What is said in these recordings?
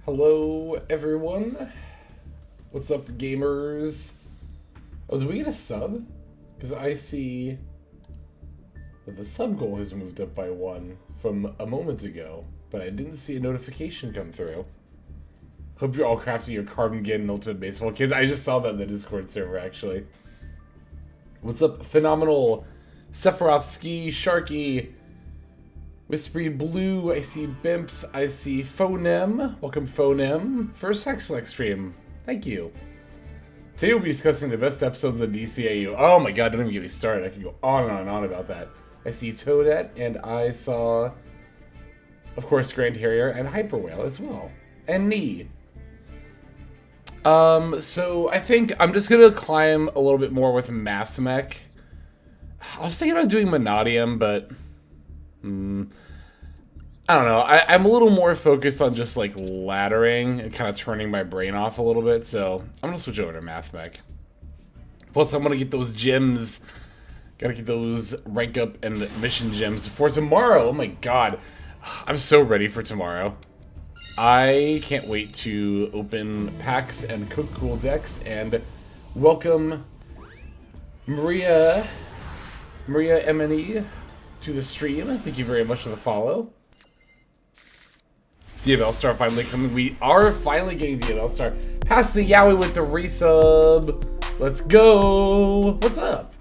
Hello, everyone. What's up, gamers? Oh, did we get a sub? Because I see that the sub goal has moved up by 1 from a moment ago, but I didn't see a notification come through. Hope you're all crafting your Carbon Gin and Ultimate Baseball kids. I just saw that in the Discord server, actually. What's up, Phenomenal, Sephiroth, Sharky, Whispery Blue, I see Bimps, I see Phonem. Welcome, Phonem. First Select stream. Thank you. Today we'll be discussing the best episodes of the DCAU. Oh my god, don't even get me started. I can go on and on and on about that. I see Toadette, and I saw, of course, Grand Harrier and Hyper Whale as well. And Knee. So I think I'm just gonna climb a little bit more with MATHMECH. I was thinking about doing Monadium, but I don't know. I'm a little more focused on just like laddering and kind of turning my brain off a little bit, so I'm gonna switch over to MATHMECH. Plus, I'm gonna get those gems. Gotta get those rank up and mission gems for tomorrow. Oh my god, I'm so ready for tomorrow. I can't wait to open packs and cook cool decks and welcome Maria MNE to the stream. Thank you very much for the follow. DML Star finally coming. We are finally getting DML Star. Pass the Yowie with the resub. Let's go. What's up?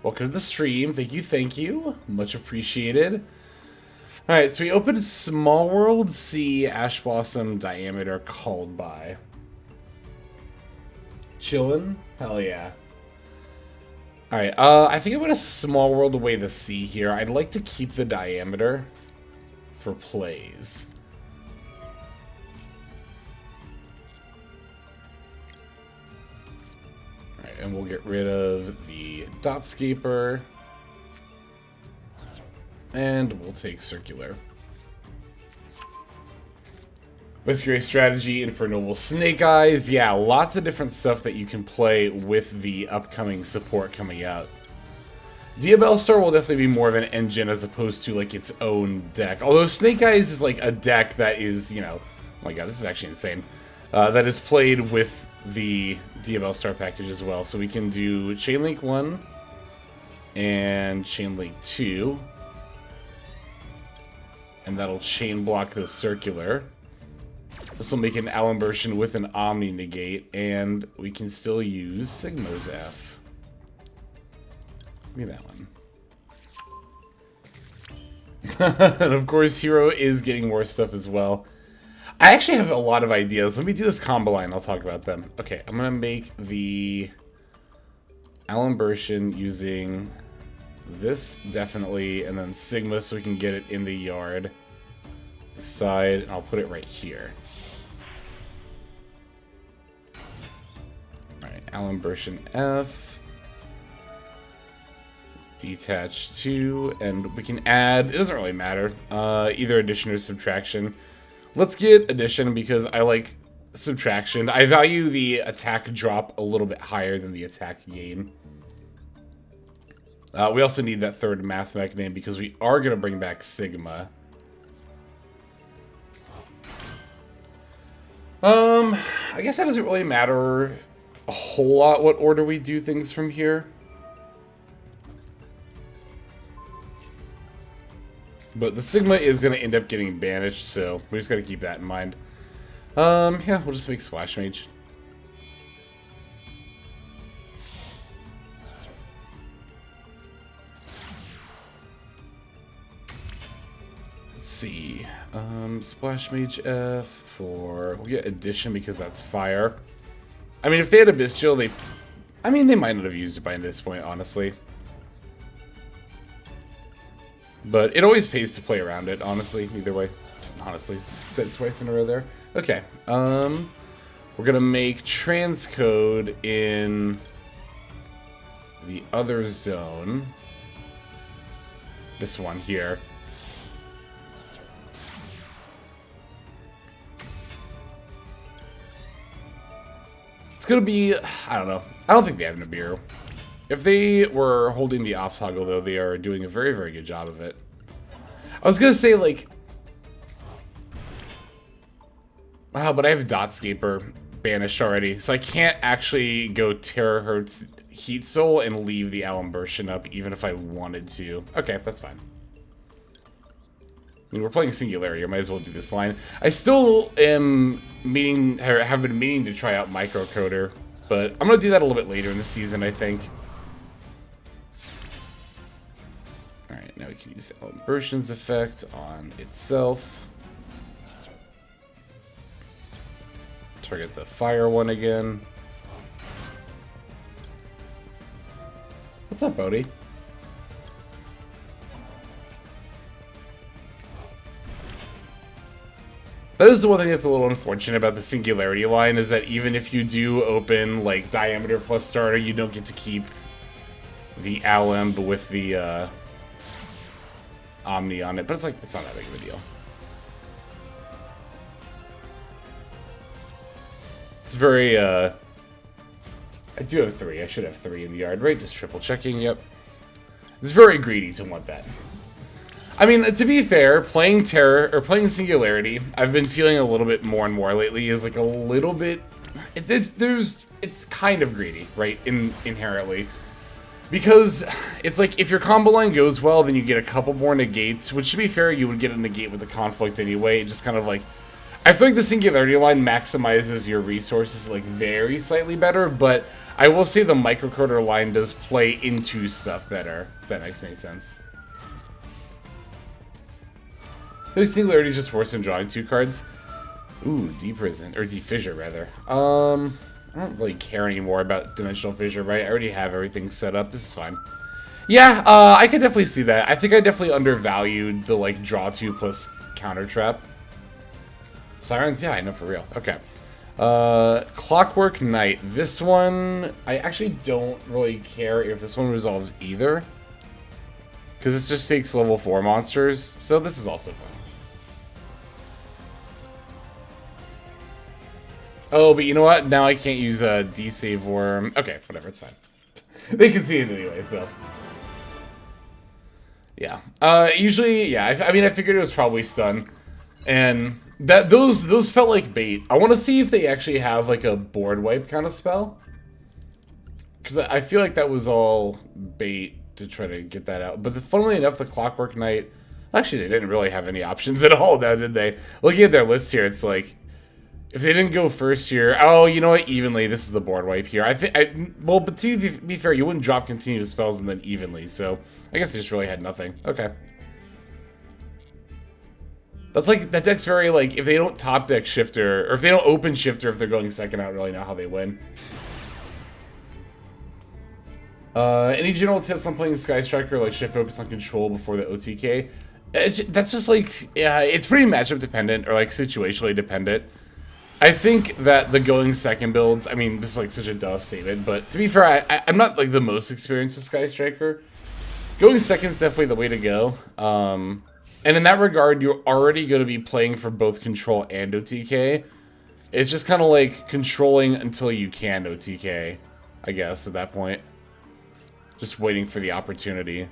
Welcome to the stream. Thank you, thank you. Much appreciated. Alright, so we opened Small World C Ash Blossom Diameter Called By. Chillin'? Hell yeah. Alright, I think I'm gonna Small World away the C here. I'd like to keep the Diameter for plays. Alright, and we'll get rid of the Dotscaper. And we'll take Circular. Whiskey Strategy, Infernoble Snake Eyes. Yeah, lots of different stuff that you can play with the upcoming support coming out. DML Star will definitely be more of an engine as opposed to like its own deck. Although Snake Eyes is like a deck that is, you know, oh my god, this is actually insane. That is played with the DML Star package as well. So we can do Chainlink 1 and Chainlink 2. And that'll chain block the Circular. This will make an Alimbertion with an Omni Negate, and we can still use Sigma Zeph. Give me that one. And of course, Hero is getting more stuff as well. I actually have a lot of ideas. Let me do this combo line. I'll talk about them. Okay, I'm going to make the Alimbertion using this, definitely, and then Sigma so we can get it in the yard. Decide, and I'll put it right here. Alright, Alimbertion F. Detach 2, and we can add, it doesn't really matter, either addition or subtraction. Let's get addition because I like subtraction. I value the attack drop a little bit higher than the attack gain. We also need that third MATHMECH name because we are going to bring back Sigma. I guess that doesn't really matter a whole lot what order we do things from here. But the Sigma is going to end up getting banished, so we just got to keep that in mind. Yeah, we'll just make Splash Mage. Let's see. Splash Mage F for... We'll get Addition because that's fire. I mean, if they had a Bestial, they... I mean, they might not have used it by this point, honestly. But it always pays to play around it, honestly, either way. Just honestly, said it twice in a row there. Okay, We're gonna make transcode in the other zone. This one here. It's gonna be, I don't know. I don't think they have Nibiru. If they were holding the off toggle, though, they are doing a very, very good job of it. I was gonna say, like... Wow, but I have Dotscaper banished already, so I can't actually go Terahertz Heat Soul and leave the Alimbertian up, even if I wanted to. Okay, that's fine. I mean, we're playing Singularity, I might as well do this line. I still am have been meaning to try out Microcoder, but I'm gonna do that a little bit later in the season, I think. Alright, now we can use Alimbertian's effect on itself. Target the fire one again. What's up, Bodhi? That is the one thing that's a little unfortunate about the Singularity line, is that even if you do open, like, Diameter plus Starter, you don't get to keep the Alemb with the, Omni on it. But it's like, it's not that big of a deal. It's very, I do have 3. I should have 3 in the yard, right? Just triple checking, yep. It's very greedy to want that. I mean, to be fair, playing Terror, or playing Singularity, I've been feeling a little bit more and more lately, is like a little bit, it's kind of greedy, right, inherently. Because it's like, if your combo line goes well, then you get a couple more negates, which to be fair, you would get a negate with the conflict anyway. It just kind of like, I feel like the Singularity line maximizes your resources like very slightly better, but I will say the Microcoder line does play into stuff better, if that makes any sense. I think Singularity is just worse than drawing 2 cards. Ooh, D-Prison, or D-Fissure rather. I don't really care anymore about Dimensional Fissure, right? I already have everything set up. This is fine. Yeah, I can definitely see that. I think I definitely undervalued the, like, draw 2 plus counter trap. Sirens? Yeah, I know, for real. Okay. Clockwork Knight. This one, I actually don't really care if this one resolves either. Because it just takes level 4 monsters. So this is also fun. Oh, but you know what? Now I can't use a D-Save Worm. Okay, whatever, it's fine. They can see it anyway, so. Yeah. Usually, yeah, I mean, I figured it was probably stun. And those felt like bait. I want to see if they actually have, like, a board wipe kind of spell. Because I feel like that was all bait to try to get that out. But funnily enough, the Clockwork Knight... Actually, they didn't really have any options at all now, did they? Looking at their list here, it's like... If they didn't go first here... Oh, you know what? Evenly. This is the board wipe here. Well, but to be fair, you wouldn't drop continuous spells and then evenly, so... I guess they just really had nothing. Okay. That's like... That deck's very, like... If they don't top deck Shifter... Or if they don't open Shifter if they're going second, I don't really know how they win. Any general tips on playing Sky Striker, like shift focus on control before the OTK? That's just like... Yeah, it's pretty matchup dependent, or like situationally dependent. I think that the going second builds, I mean, this is like such a duh statement, but to be fair, I'm not like the most experienced with Sky Striker. Going second is definitely the way to go. And in that regard, you're already going to be playing for both control and OTK. It's just kind of like controlling until you can OTK, I guess, at that point. Just waiting for the opportunity.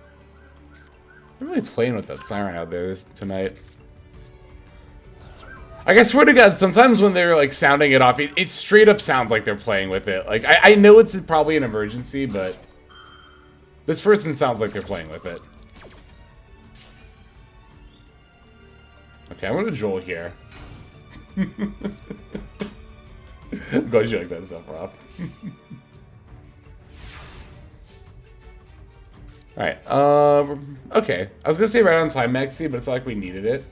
I'm really playing with that Siren out there tonight. Like, I swear to God, sometimes when they're, like, sounding it off, it straight up sounds like they're playing with it. Like, I know it's probably an emergency, but this person sounds like they're playing with it. Okay, I'm gonna Duel here. I'm glad you like that stuff, Rob. Alright, okay. I was gonna say right on time, Maxi, but it's not like we needed it.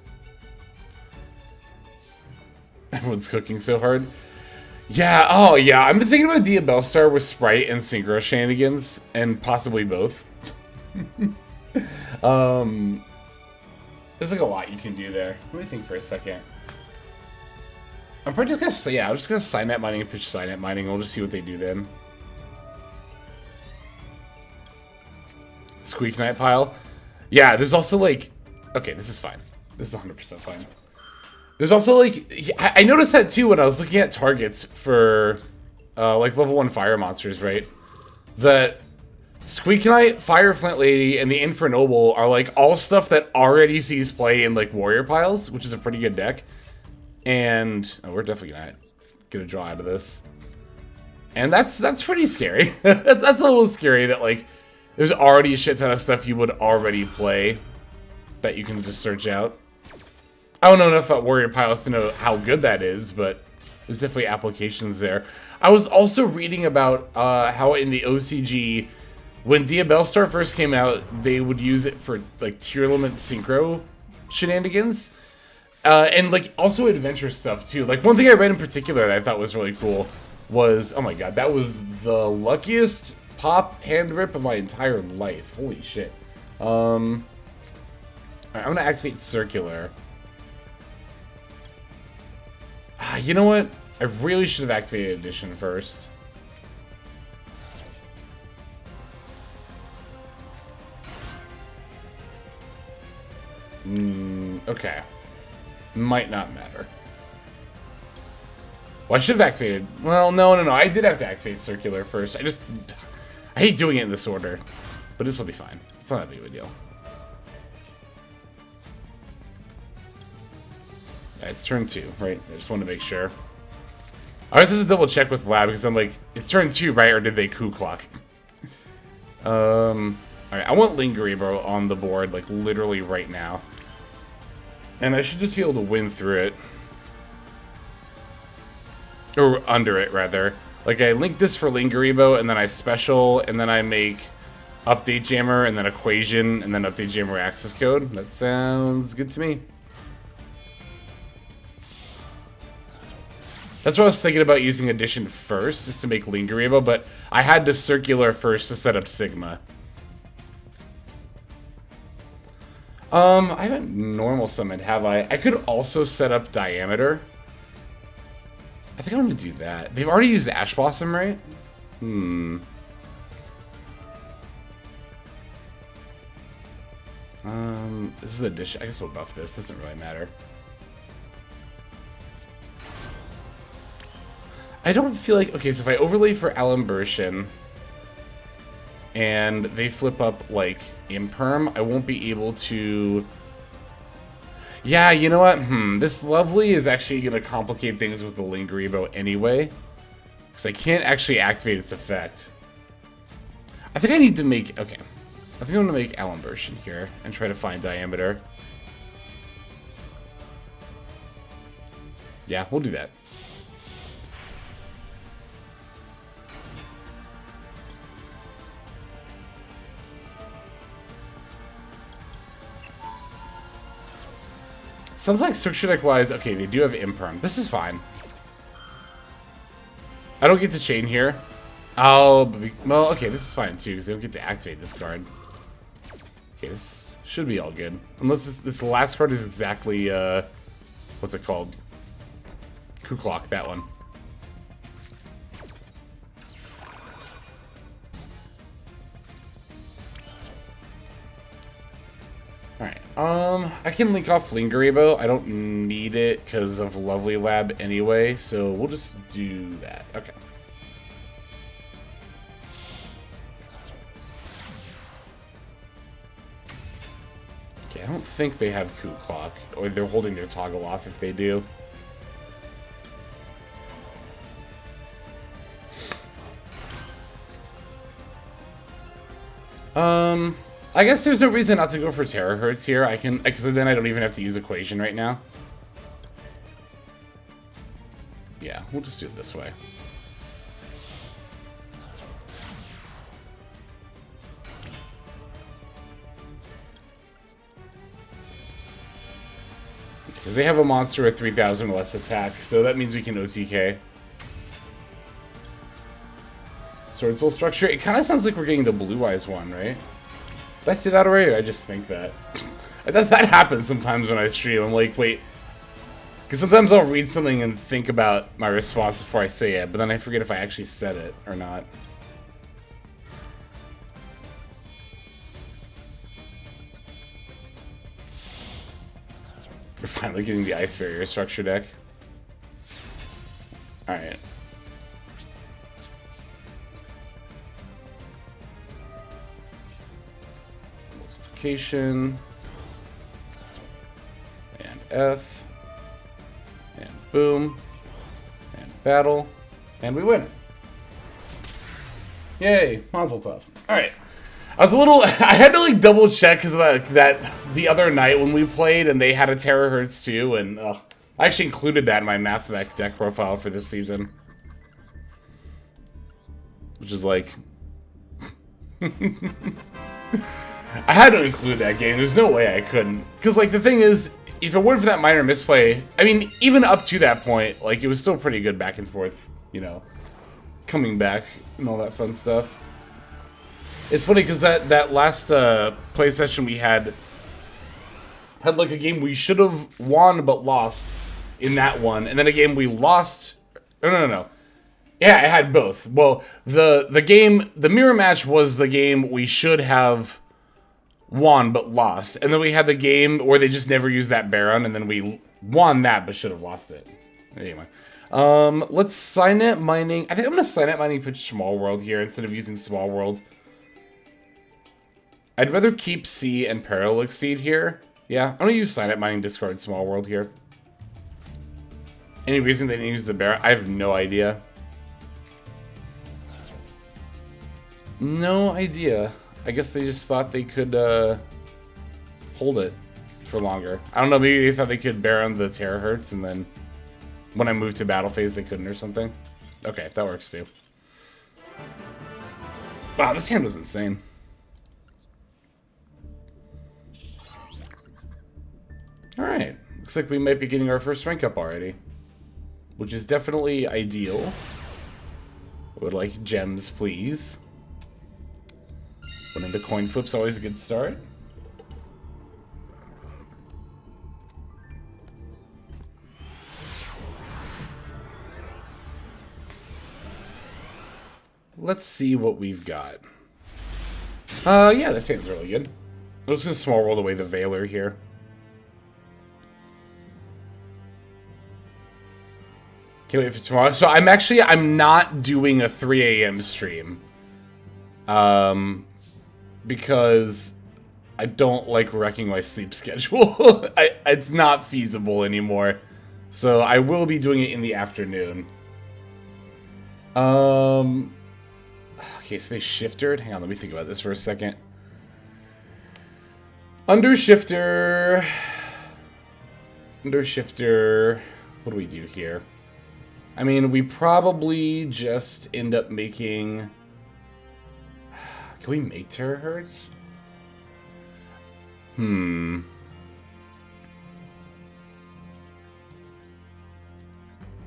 Everyone's cooking so hard. Yeah, oh yeah, I've been thinking about Diabell Star with Sprite and Synchro shenanigans, and possibly both. There's like a lot you can do there. Let me think for a second. I'm probably just gonna say, yeah, I'm just gonna Signet Mining and pitch Signet Mining. We'll just see what they do then. Squeak Knight pile. Yeah, there's also like, okay, this is fine. This is 100% fine. There's also like, I noticed that too when I was looking at targets for like level 1 fire monsters, right? That Squeak Knight, Fire Flint Lady, and the Infernoble are like all stuff that already sees play in like warrior piles, which is a pretty good deck. And oh, we're definitely gonna draw out of this. And that's pretty scary. that's a little scary that like there's already a shit ton of stuff you would already play that you can just search out. I don't know enough about warrior piles to know how good that is, but there's definitely applications there. I was also reading about how in the OCG, when Diabellstar first came out, they would use it for like tier limit synchro shenanigans. And like also adventure stuff too. Like one thing I read in particular that I thought was really cool was, oh my god, that was the luckiest pop hand rip of my entire life. Holy shit. Alright, I'm gonna activate Circular. You know what? I really should have activated Addition first. Okay. Might not matter. Well, I should have activated... Well, no. I did have to activate Circular first. I hate doing it in this order. But this will be fine. It's not a big of a deal. Yeah, it's turn 2, right? I just wanted to make sure. I always have to double check with Lab because I'm like, it's turn 2, right? Or did they coup clock? Alright, I want Lingerebro on the board, like, literally right now. And I should just be able to win through it. Or under it, rather. Like, I link this for Lingerebro, and then I special, and then I make Update Jammer, and then Equation, and then Update Jammer access code. That sounds good to me. That's what I was thinking about using Addition first, just to make Lingerebro, but I had to Circular first to set up Sigma. I haven't normal summoned, have I? I could also set up Diameter. I think I'm gonna do that. They've already used Ash Blossom, right? This is Addition. I guess we'll buff this. Doesn't really matter. I don't feel like... Okay, so if I overlay for Alimbertion and they flip up, like, Imperm, I won't be able to... Yeah, you know what? This Lovely is actually going to complicate things with the Lingerebro anyway. Because I can't actually activate its effect. I think I need to make... Okay. I think I'm going to make Alimbertion here and try to find Diameter. Yeah, we'll do that. Sounds like structure deck-wise, okay, they do have Imperm. This is fine. I don't get to chain here. Oh, well, okay, this is fine too, because they don't get to activate this card. Okay, this should be all good. Unless this last card is exactly, what's it called? Coup Clock, that one. Alright, I can link off Lingerebro. I don't need it because of Lovely Lab anyway, so we'll just do that. Okay. Okay, I don't think they have Coup Clock, or they're holding their toggle off if they do. I guess there's no reason not to go for Terahertz here. I can, because then I don't even have to use Equation right now. Yeah, we'll just do it this way. Because they have a monster with 3,000 less attack, so that means we can OTK. Sword Soul structure. It kind of sounds like we're getting the Blue Eyes one, right? Did I say that already? I just think that. That happens sometimes when I stream. I'm like, wait. Because sometimes I'll read something and think about my response before I say it, but then I forget if I actually said it or not. We're finally getting the Ice Barrier structure deck. Alright. Multiplication. And F. And boom. And battle. And we win. Yay. Mazel tov. Alright. I was a little... I had to, like, double check because of that the other night when we played and they had a terahertz too, and I actually included that in my MATHMECH deck profile for this season. Which is like... I had to include that game. There's no way I couldn't. Because, like, the thing is, if it weren't for that minor misplay... I mean, even up to that point, like, it was still pretty good back and forth, you know. Coming back and all that fun stuff. It's funny because that last play session we had like a game we should have won but lost in that one, and then a game we lost. No. Yeah, I had both. Well, the mirror match was the game we should have won but lost, and then we had the game where they just never used that Baron, and then we won that but should have lost it. Anyway, let's Signet Mining. I think I'm gonna Signet Mining pitch Small World here instead of using Small World. I'd rather keep C and Parallel Exceed here. Yeah, I'm gonna use Signet Mining, discard Small World here. Any reason they didn't use the bear? I have no idea. No idea. I guess they just thought they could hold it for longer. I don't know, maybe they thought they could bear on the terahertz and then when I moved to battle phase they couldn't or something. Okay, that works too. Wow, this hand was insane. Alright, looks like we might be getting our first rank up already. Which is definitely ideal. I would like gems, please. One into coin flip's always a good start. Let's see what we've got. Yeah, this hand's really good. I'm just gonna Small World away the Veiler here. Can't wait for tomorrow. So I'm not doing a 3 a.m. stream. Because I don't like wrecking my sleep schedule. It's not feasible anymore. So I will be doing it in the afternoon. Okay, so they shifted. Hang on, let me think about this for a second. Undershifter. Undershifter. What do we do here? I mean, we probably just end up making... Can we make terahertz?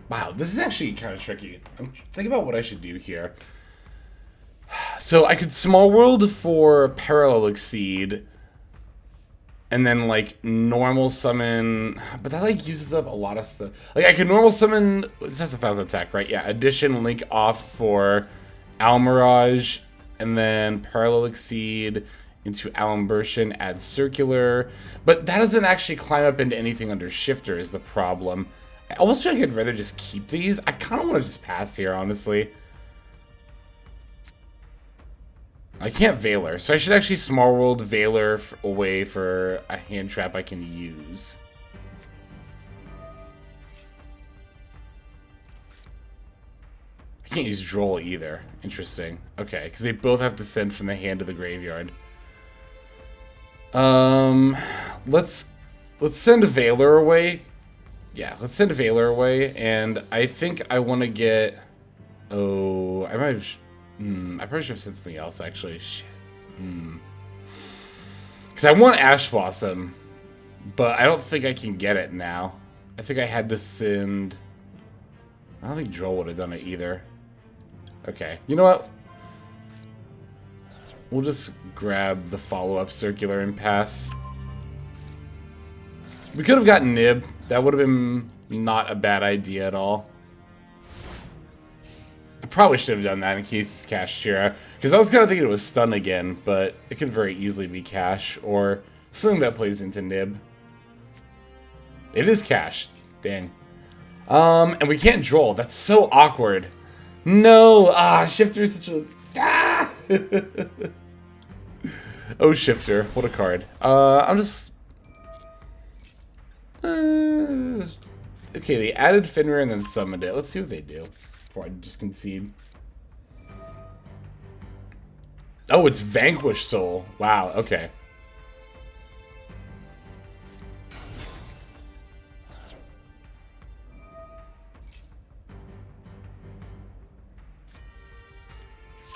Wow, this is actually kind of tricky. I'm thinking about what I should do here. So I could Small World for Parallel Exceed, and then like normal summon, but that like uses up a lot of stuff. Like I could normal summon. This has 1,000 attack, right? Yeah. Addition link off for Almirage, and then Parallel Exceed into Alimbertion, add Circular, but that doesn't actually climb up into anything under Shifter is the problem. I almost feel like I'd rather just keep these. I kind of want to just pass here, honestly. I can't Veiler, so I should actually Small World Veiler away for a hand trap I can use. I can't use Droll either. Interesting. Okay, because they both have to send from the hand to the graveyard. Let's send Veiler away. Yeah, let's send Veiler away, and I think I want to get... Oh, I might have... I probably should have sent something else, actually. Shit. Because I want Ash Blossom, but I don't think I can get it now. I think I had to send... I don't think Droll would have done it either. Okay, you know what? We'll just grab the follow-up Circular and pass. We could have gotten Nib. That would have been Not a bad idea at all. I probably should have done that in case it's cashed here. Because I was kind of thinking it was stun again, but it could very easily be cash or something that plays into nib. It is cached. Dang. And we can't droll. That's so awkward. No! Shifter is such a... Oh, Shifter. What a card. I'm just... Okay, they added Fenrir and then summoned it. Let's see what they do before I just concede. Oh, it's Vanquish Soul. Wow, okay.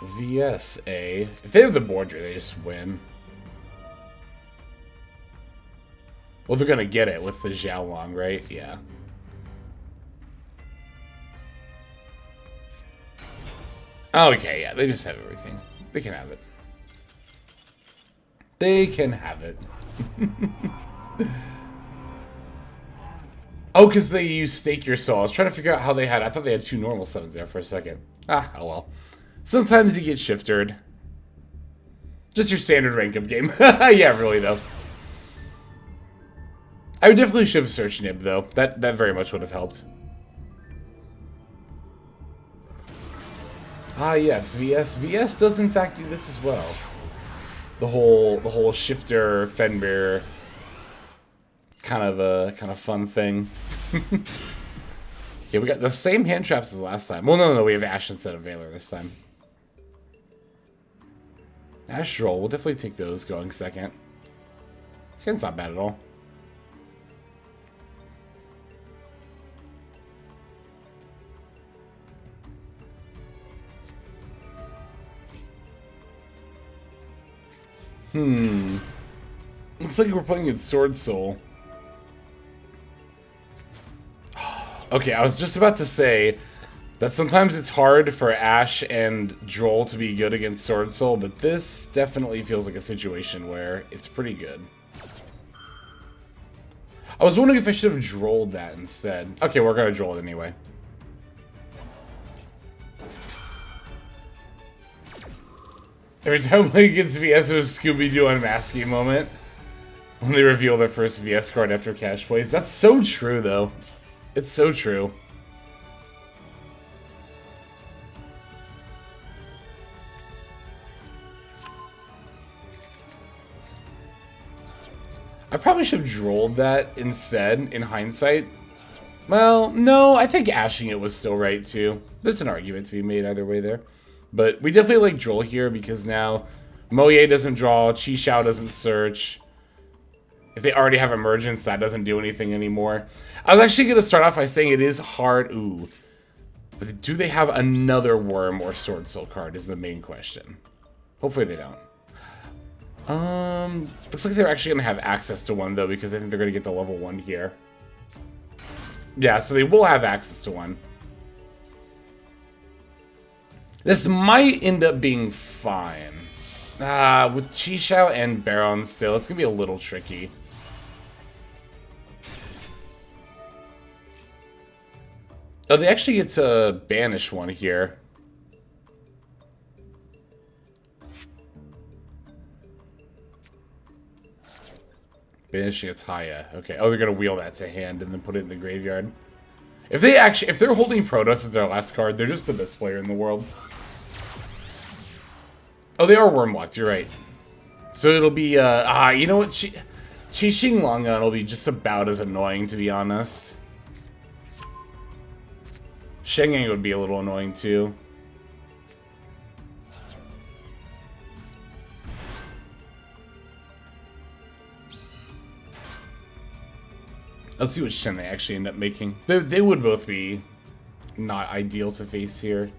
VSA. If they have the border, they just win. Well, they're gonna get it with the Xiaolong, right? Yeah. Okay, yeah, they just have everything. They can have it. They can have it. Oh, because they use Stake Your Soul. I was trying to figure out how they had... I thought they had 2 normal summons there for a second. Oh well. Sometimes you get shifted. Just your standard rank up game. Yeah, really, though. I would definitely should have searched Nib, though. That very much would have helped. Ah, yes, VS. VS does, in fact, do this as well. The whole shifter, Fenrir kind of fun thing. Yeah, we got the same hand traps as last time. Well, no, we have Ash instead of Valor this time. Ash roll, we'll definitely take those going second. This hand's not bad at all. Looks like we're playing against Sword Soul. Okay, I was just about to say that sometimes it's hard for Ash and Droll to be good against Sword Soul, but this definitely feels like a situation where it's pretty good. I was wondering if I should have Drolled that instead. Okay, we're gonna Droll it anyway. Every time we against VS, there's a Scooby-Doo unmasking moment. When they reveal their first VS card after cash plays. That's so true, though. It's so true. I probably should have Drolled that instead, in hindsight. Well, no, I think ashing it was still right, too. There's an argument to be made either way there. But we definitely like Droll here because now Moye doesn't draw, Chi Xiao doesn't search. If they already have Emergence, that doesn't do anything anymore. I was actually going to start off by saying it is hard. Ooh. But do they have another Worm or Sword Soul card is the main question. Hopefully they don't. Looks like they're actually going to have access to one, though, because I think they're going to get the level 1 here. Yeah, so they will have access to one. This might end up being fine. With Chi Xiao and Baron still, it's going to be a little tricky. Oh, they actually get to banish one here. Banish gets Haya. Okay. Oh, they're going to wheel that to hand and then put it in the graveyard. If they're holding Protoss as their last card, they're just the best player in the world. Oh, they are worm locked, you're right. So it'll be, you know what? Chi Xing Longan will be just about as annoying, to be honest. Shengyang would be a little annoying, too. Let's see what Shen they actually end up making. They would both be not ideal to face here.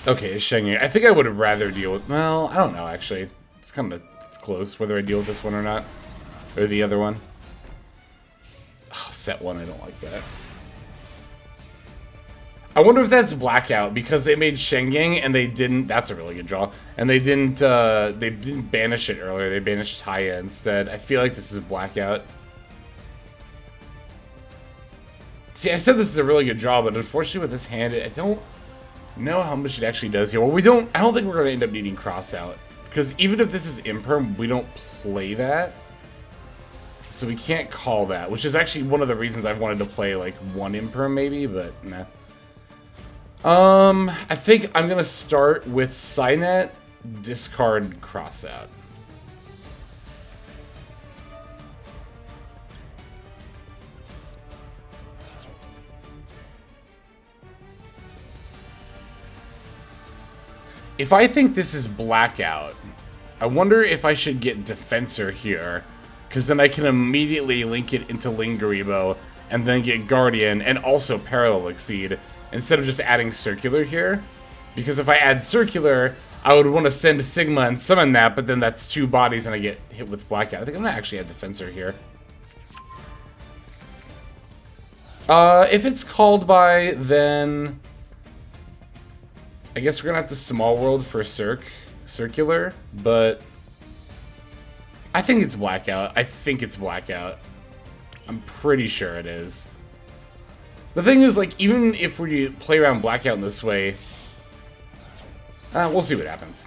Okay, Shengyang. I think I would have rather deal with... Well, I don't know, actually. It's close, whether I deal with this one or not. Or the other one. Oh, set one, I don't like that. I wonder if that's Blackout, because they made Shenging and they didn't... That's a really good draw. And they didn't banish it earlier. They banished Taya instead. I feel like this is Blackout. See, I said this is a really good draw, but unfortunately with this hand, I don't know how much it actually does here. Well, I don't think we're going to end up needing Cross Out. Because even if this is Imperm, we don't play that. So we can't call that, which is actually one of the reasons I've wanted to play, like, one Imperm maybe, but nah. I think I'm gonna start with Psynet, discard Crossout. If I think this is Blackout, I wonder if I should get Defensor here, because then I can immediately link it into Lingaribo, and then get Guardian, and also Parallel Exceed, instead of just adding Circular here. Because if I add Circular, I would want to send Sigma and summon that, but then that's 2 bodies and I get hit with Blackout. I think I'm going to actually add Defensor here. If it's called by, then... I guess we're going to have to Small World for Circular, but... I think it's Blackout. I think it's Blackout. I'm pretty sure it is. The thing is, like, even if we play around Blackout in this way, we'll see what happens.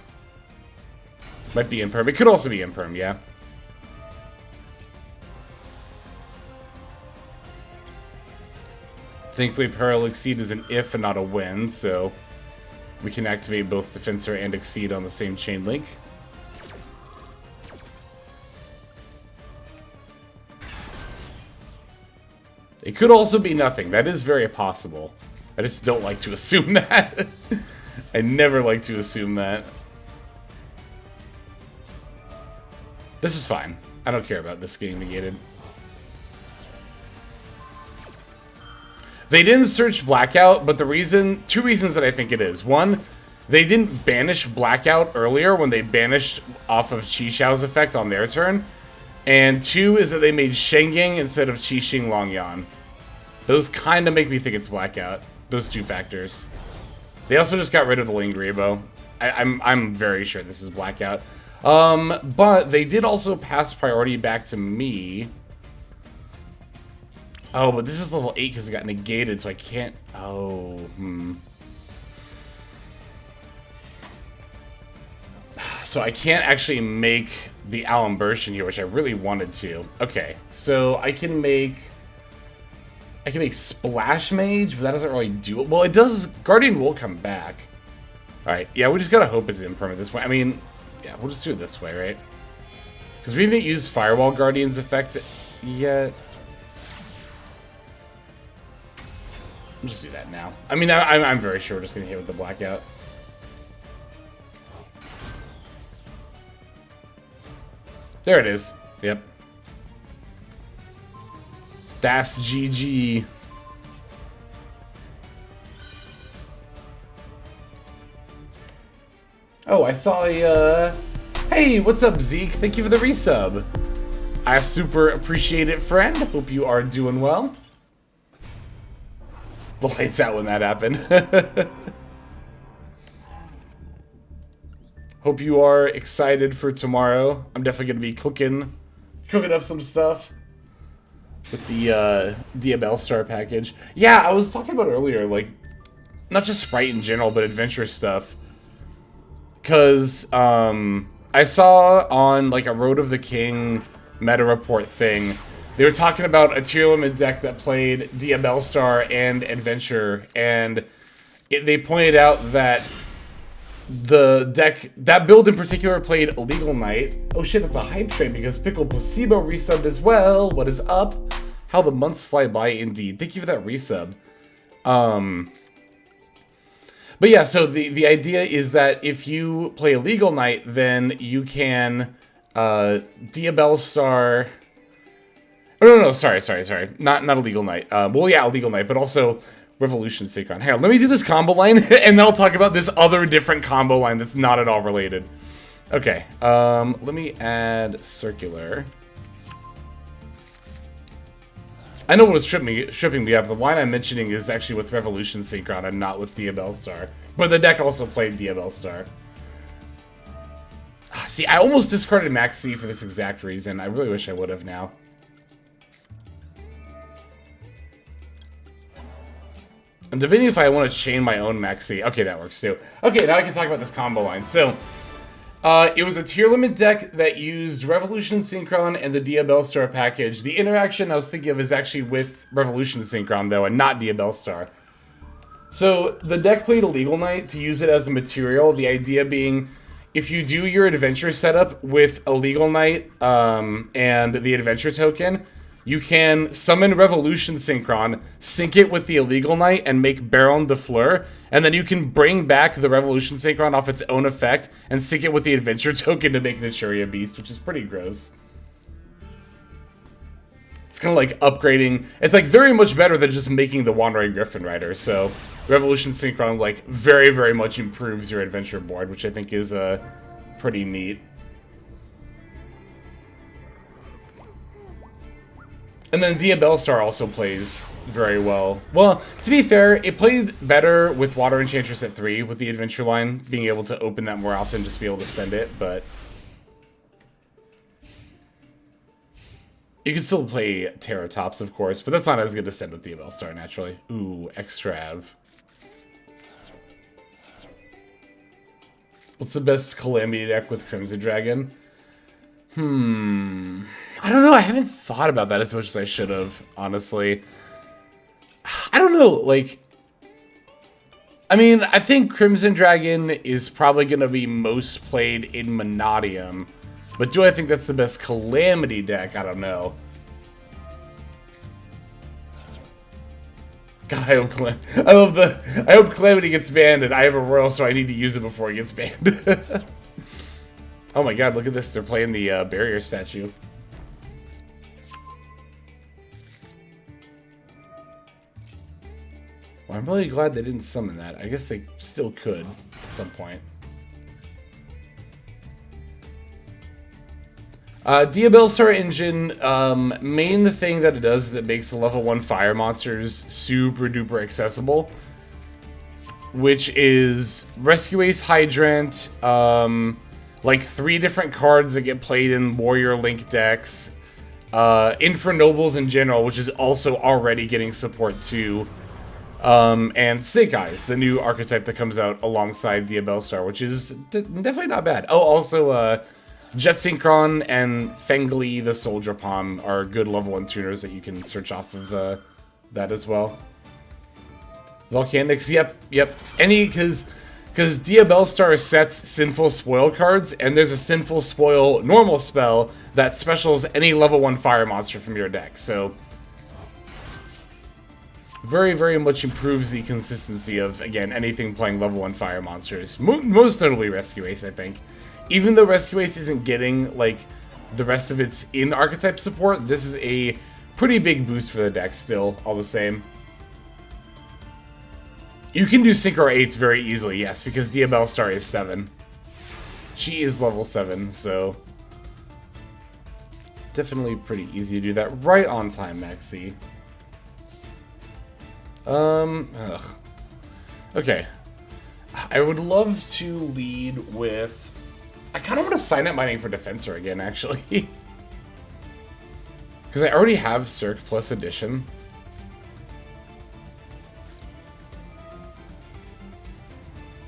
Might be Imperm. It could also be Imperm, yeah. Thankfully, Parallel Exceed is an if and not a when, so we can activate both Defensor and Exceed on the same chain link. It could also be nothing. That is very possible. I just don't like to assume that. I never like to assume that. This is fine. I don't care about this getting negated. They didn't search Blackout, but the two reasons that I think it is. One, they didn't banish Blackout earlier when they banished off of Qi Xiao's effect on their turn. And 2 is that they made Shenging instead of Qi Xing Longyan. Those kind of make me think it's Blackout. Those 2 factors. They also just got rid of the Lingaribo. I'm very sure this is Blackout. But they did also pass priority back to me. Oh, but this is level 8 because it got negated, so I can't... Oh, So I can't actually make the Alimbertion here, which I really wanted to. Okay, so I can make Splash Mage, but that doesn't really do it. Well, it does... Guardian will come back. Alright, yeah, we just gotta hope it's impermanent this way. I mean, yeah, we'll just do it this way, right? Because we haven't used Firewall Guardian's effect yet. I'll just do that now. I mean, I'm very sure we're just gonna hit with the Blackout. There it is. Yep. That's GG. Oh, I saw a, Hey, what's up, Zeke? Thank you for the resub. I super appreciate it, friend. Hope you are doing well. The lights out when that happened. Hope you are excited for tomorrow. I'm definitely going to be cooking up some stuff with the Diabell Star package. Yeah, I was talking about earlier, like, not just Sprite in general, but adventure stuff. Because I saw on, like, a Road of the King meta report thing, they were talking about a tier limit deck that played Diabell Star and Adventure, and they pointed out that the deck, that build in particular, played Legal Knight. Oh shit, that's a hype train because Pickle Placebo resubbed as well. What is up? How the months fly by indeed. Thank you for that resub. But yeah, so the idea is that if you play a Legal Knight, then you can Diabell Star... Oh, no, sorry. Not a Legal Knight. Well, yeah, a Legal Knight, but also Revolution Synchron. Hang on, let me do this combo line, and then I'll talk about this other different combo line that's not at all related. Okay, let me add Circular. I know what was tripping me up. The line I'm mentioning is actually with Revolution Synchron and not with Diabell Star. But the deck also played Diabell Star. See, I almost discarded Maxi for this exact reason. I really wish I would have now. I'm debating if I want to chain my own Maxi. Okay, that works too. Okay, now I can talk about this combo line. So, it was a tier limit deck that used Revolution Synchron and the Diabell Star package. The interaction I was thinking of is actually with Revolution Synchron, though, and not Diabell Star. So, the deck played Illegal Knight to use it as a material. The idea being, if you do your adventure setup with Illegal Knight and the adventure token, you can summon Revolution Synchron, sync it with the Illegal Knight, and make Baron de Fleur, and then you can bring back the Revolution Synchron off its own effect and sync it with the adventure token to make Naturia Beast, which is pretty gross. It's kind of like upgrading. It's like very much better than just making the Wandering Griffin Rider, so Revolution Synchron like very, very much improves your adventure board, which I think is pretty neat. And then Diabell Star also plays very well. Well, to be fair, it played better with Water Enchantress at 3, with the adventure line, being able to open that more often, just be able to send it, but you can still play Terratops, of course, but that's not as good to send with Diabell Star, naturally. Ooh, Extrav. What's the best Calamity deck with Crimson Dragon? I don't know. I haven't thought about that as much as I should have, honestly. I don't know, like, I mean, I think Crimson Dragon is probably going to be most played in Monadium, but do I think that's the best Calamity deck? I don't know. God, I hope Calamity gets banned, and I have a Royal, so I need to use it before it gets banned. Oh my god, look at this. They're playing the barrier statue. Well, I'm really glad they didn't summon that. I guess they still could at some point. Diabell Star Engine, main thing that it does is it makes the level 1 fire monsters super duper accessible. Which is Rescue Ace Hydrant, like 3 different cards that get played in Warrior Link decks. Infernobles in general, which is also already getting support too. And Snake Eyes, the new archetype that comes out alongside Diabell Star, which is definitely not bad. Oh, also, Jet Synchron and Fengli the Soldier Palm are good level 1 tuners that you can search off of that as well. Volcanics, yep. Because Diabell Star sets Sinful Spoil cards, and there's a Sinful Spoil normal spell that specials any level 1 fire monster from your deck, so very, very much improves the consistency of, again, anything playing level 1 fire monsters. Most notably Rescue Ace, I think. Even though Rescue Ace isn't getting, like, the rest of its in-archetype support, this is a pretty big boost for the deck still, all the same. You can do Synchro 8s very easily, yes, because Diabell Star is 7. She is level 7, so definitely pretty easy to do that. Right on time, Maxi. Okay. I would love to lead with... I kind of want to sign up my name for Defensor again, actually. Because I already have Cirque Plus Edition.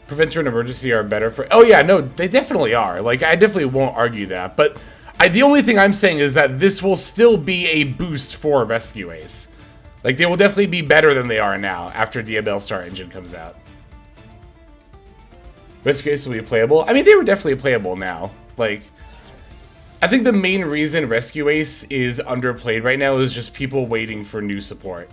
Preventer and Emergency are better for... Oh yeah, no, they definitely are. Like, I definitely won't argue that. But the only thing I'm saying is that this will still be a boost for Rescue Ace. Like, they will definitely be better than they are now after Diabell Star Engine comes out. Rescue Ace will be playable. I mean, they were definitely playable now. Like, I think the main reason Rescue Ace is underplayed right now is just people waiting for new support.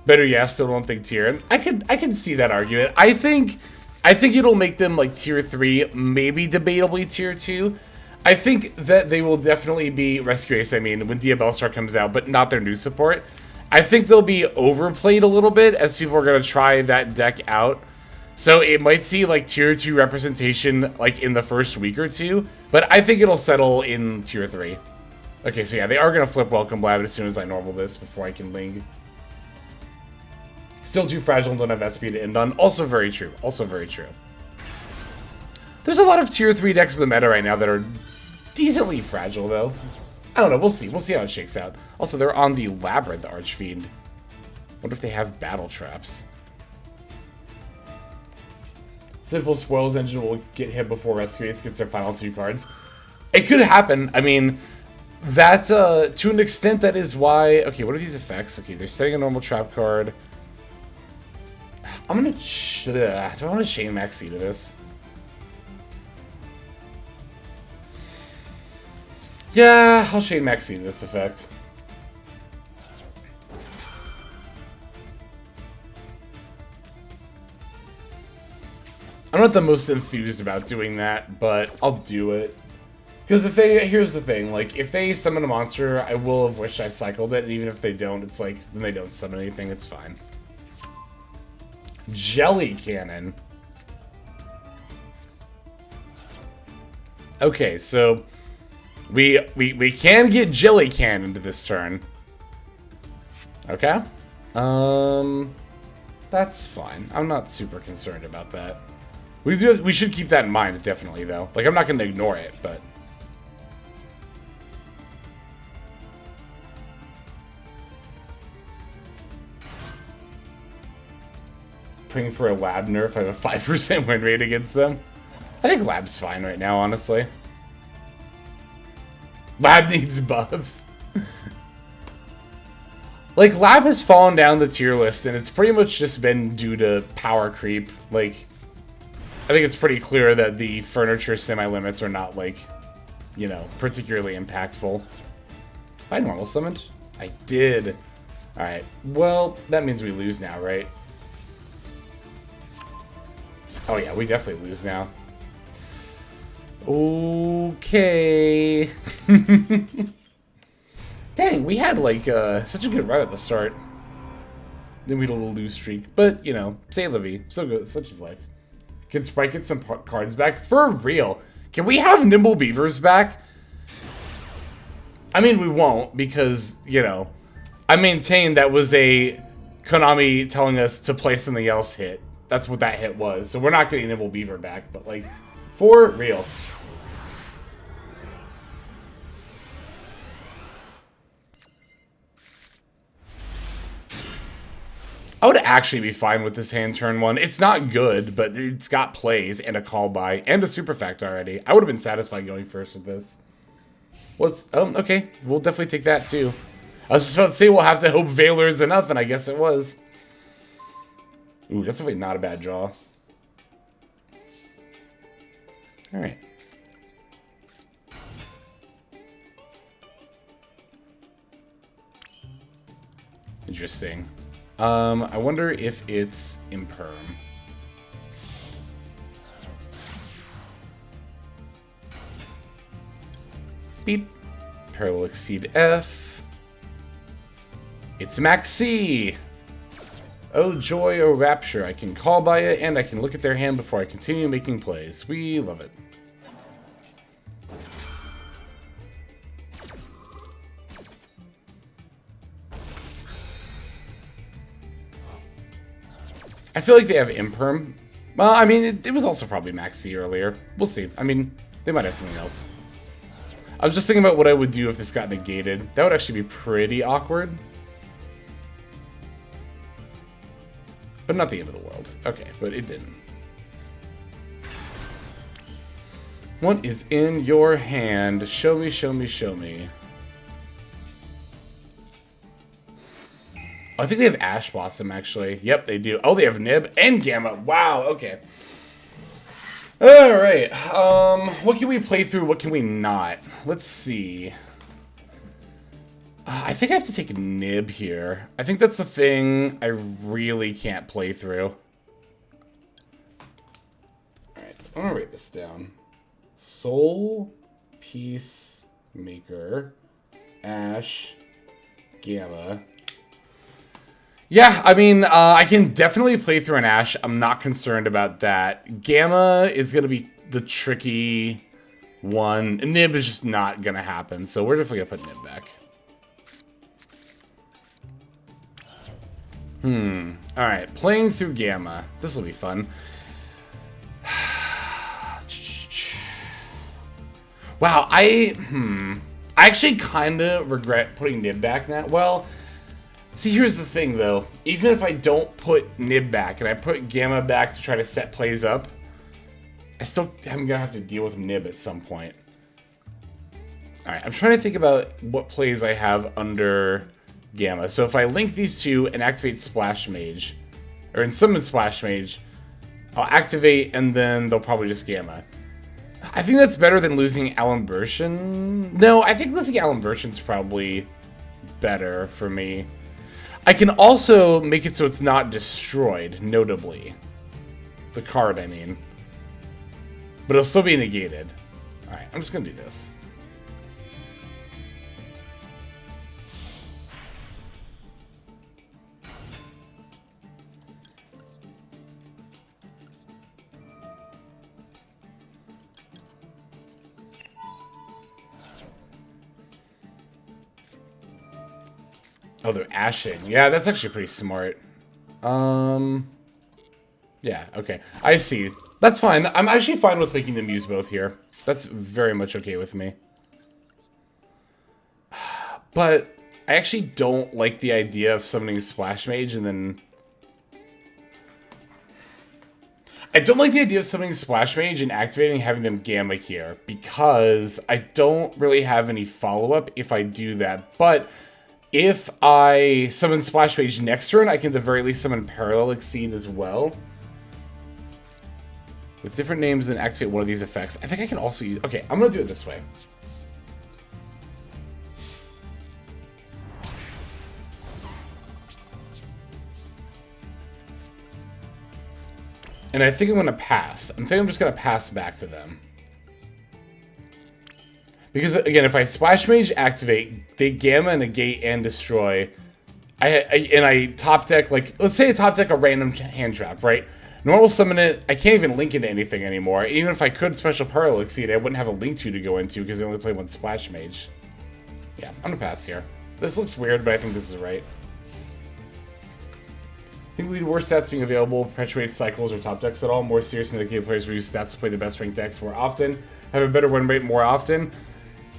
Better, yeah, still don't think tier. I can see that argument. I think it'll make them like tier 3, maybe debatably tier 2. I think that they will definitely be Rescue Ace, I mean, when Diabell Star comes out, but not their new support. I think they'll be overplayed a little bit as people are going to try that deck out So it might see like tier 2 representation like in the first week or two, but I think it'll settle in tier 3. Okay, so yeah, they are going to flip Welcome Lab as soon as I normal this before I can Ling. Still too fragile and don't have SP to end on. Also very true. Also very true. There's a lot of tier 3 decks in the meta right now that are decently fragile, though. I don't know. We'll see. We'll see how it shakes out. Also, they're on the Labyrinth Archfiend. Wonder if they have battle traps. Sinful Spoils Engine will get hit before Rescue Ace gets their final 2 cards. It could happen. I mean, that, to an extent, that is why... Okay, what are these effects? Okay, they're setting a normal trap card. I'm gonna... do I want to chain Maxi to this? Yeah, I'll chain Maxi to this effect. I'm not the most enthused about doing that, but I'll do it. Because if they... Here's the thing, like, if they summon a monster, I will have wished I cycled it, and even if they don't, it's like, then they don't summon anything, it's fine. Jelly Cannon. Okay, so... We can get Jelly Cannon into this turn. Okay. That's fine. I'm not super concerned about that. We should keep that in mind, definitely, though. Like, I'm not going to ignore it, but... Praying for a lab nerf. I have a 5% win rate against them. I think lab's fine right now, honestly. Lab needs buffs. Like, lab has fallen down the tier list, and it's pretty much just been due to power creep. Like... I think it's pretty clear that the furniture semi-limits are not, like, you know, particularly impactful. If I normal summoned? I did. Alright, well, that means we lose now, right? Oh yeah, we definitely lose now. Okay. Dang, we had, like, such a good run at the start. Then we had a little lose streak. But, you know, say la vie. So good, such is life. Can Sprite get some cards back? For real. Can we have Nimble Beavers back? I mean, we won't, because, you know, I maintain that was a Konami telling us to play something else hit. That's what that hit was. So we're not getting Nimble Beaver back, but, like, for real. I would actually be fine with this hand turn 1. It's not good, but it's got plays and a call by and a super fact already. I would have been satisfied going first with this. Okay. We'll definitely take that too. I was just about to say we'll have to hope Valor is enough, and I guess it was. Ooh, that's definitely not a bad draw. Alright. Interesting. I wonder if it's imperm. Beep. Parallel exceed F. It's Maxi! Oh joy, oh rapture. I can call by it, and I can look at their hand before I continue making plays. We love it. I feel like they have Imperm. Well, I mean, it was also probably Maxi earlier. We'll see. I mean, they might have something else. I was just thinking about what I would do if this got negated. That would actually be pretty awkward. But not the end of the world. Okay, but it didn't. What is in your hand? Show me, show me, show me. I think they have Ash Blossom, actually. Yep, they do. Oh, they have Nib and Gamma. Wow, okay. Alright. What can we play through? What can we not? Let's see. I think I have to take Nib here. I think that's the thing I really can't play through. Alright, I'm gonna write this down. Soul, Peacemaker, Ash, Gamma. Yeah, I mean, I can definitely play through an Ash. I'm not concerned about that. Gamma is going to be the tricky one. Nib is just not going to happen, so we're definitely going to put Nib back. Alright, playing through Gamma. This will be fun. Wow, I actually kind of regret putting Nib back now. Well, see, here's the thing, though. Even if I don't put Nib back and I put Gamma back to try to set plays up, I still am going to have to deal with Nib at some point. Alright, I'm trying to think about what plays I have under Gamma. So if I link these two and activate Splash Mage, or in summon Splash Mage, I'll activate and then they'll probably just Gamma. I think that's better than losing Alan Bershin. No, I think losing Alan Bershin's probably better for me. I can also make it so it's not destroyed, notably. The card, I mean. But it'll still be negated. Alright, I'm just gonna do this. Oh, they're ashing. Yeah, that's actually pretty smart. Yeah, okay. I see. That's fine. I'm actually fine with making them use both here. That's very much okay with me. But I actually don't like the idea of summoning Splash Mage and then... I don't like the idea of summoning Splash Mage and activating and having them Gamma here, because I don't really have any follow-up if I do that. But if I summon Splash Mage next turn, I can at the very least summon Parallel Exceed as well. With different names, then activate one of these effects. I think I can also use... Okay, I'm going to do it this way. And I think I'm going to pass. I'm just going to pass back to them. Because, again, if I Splash Mage activate, they Gamma, negate, and destroy. And I top deck, like, let's say I top deck a random hand trap, right? Normal summon it, I can't even link into anything anymore. Even if I could Special Parallel Exceed, I wouldn't have a link to go into because they only play one Splash Mage. Yeah, I'm going to pass here. This looks weird, but I think this is right. I think lead worse stats being available perpetuates cycles or top decks at all. More seriously, indicated players who use stats to play the best ranked decks more often, have a better win rate more often.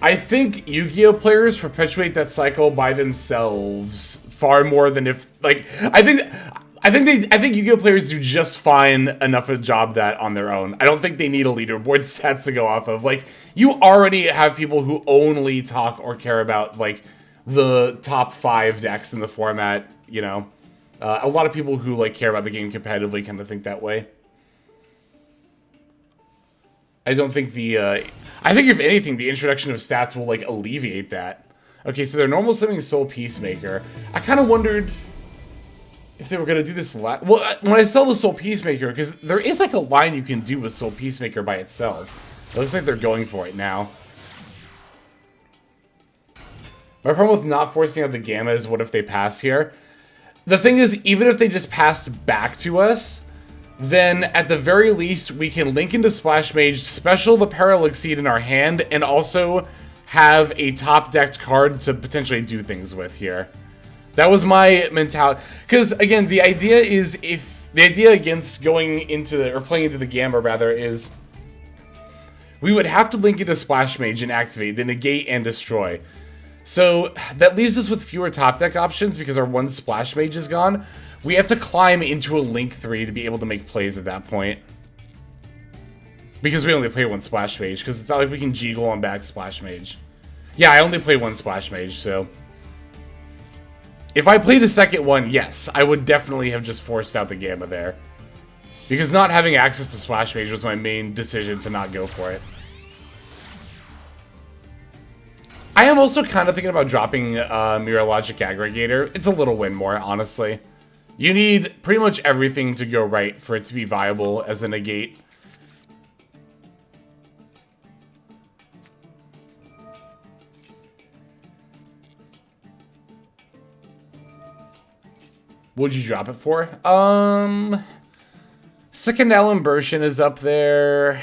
I think Yu-Gi-Oh players perpetuate that cycle by themselves far more than if, like, I think Yu-Gi-Oh players do just fine enough of a job that on their own. I don't think they need a leaderboard stats to go off of. Like, you already have people who only talk or care about, like, the top 5 decks in the format, you know. A lot of people who, like, care about the game competitively kind of think that way. I don't think the, I think if anything, the introduction of stats will, like, alleviate that. Okay, so they're normal summoning Soul Peacemaker. I kind of wondered if they were going to do this well, when I sell the Soul Peacemaker, because there is, like, a line you can do with Soul Peacemaker by itself. It looks like they're going for it now. My problem with not forcing out the Gamma is what if they pass here? The thing is, even if they just passed back to us, then at the very least we can link into Splash Mage, special the Parallel Exceed in our hand, and also have a top-decked card to potentially do things with here. That was my mentality. Because, again, the idea is the idea against going into, or playing into the Gamma, rather, is we would have to link into Splash Mage and activate, then negate and destroy. So that leaves us with fewer top deck options because our one Splash Mage is gone. We have to climb into a Link 3 to be able to make plays at that point. Because we only play one Splash Mage, because it's not like we can Jiggle on back Splash Mage. Yeah, I only play one Splash Mage, so... If I played a second one, yes, I would definitely have just forced out the Gamma there. Because not having access to Splash Mage was my main decision to not go for it. I am also kind of thinking about dropping Mirror Logic Aggregator. It's a little win more, honestly. You need pretty much everything to go right for it to be viable as a negate. What'd you drop it for? Second Alan Bershin is up there.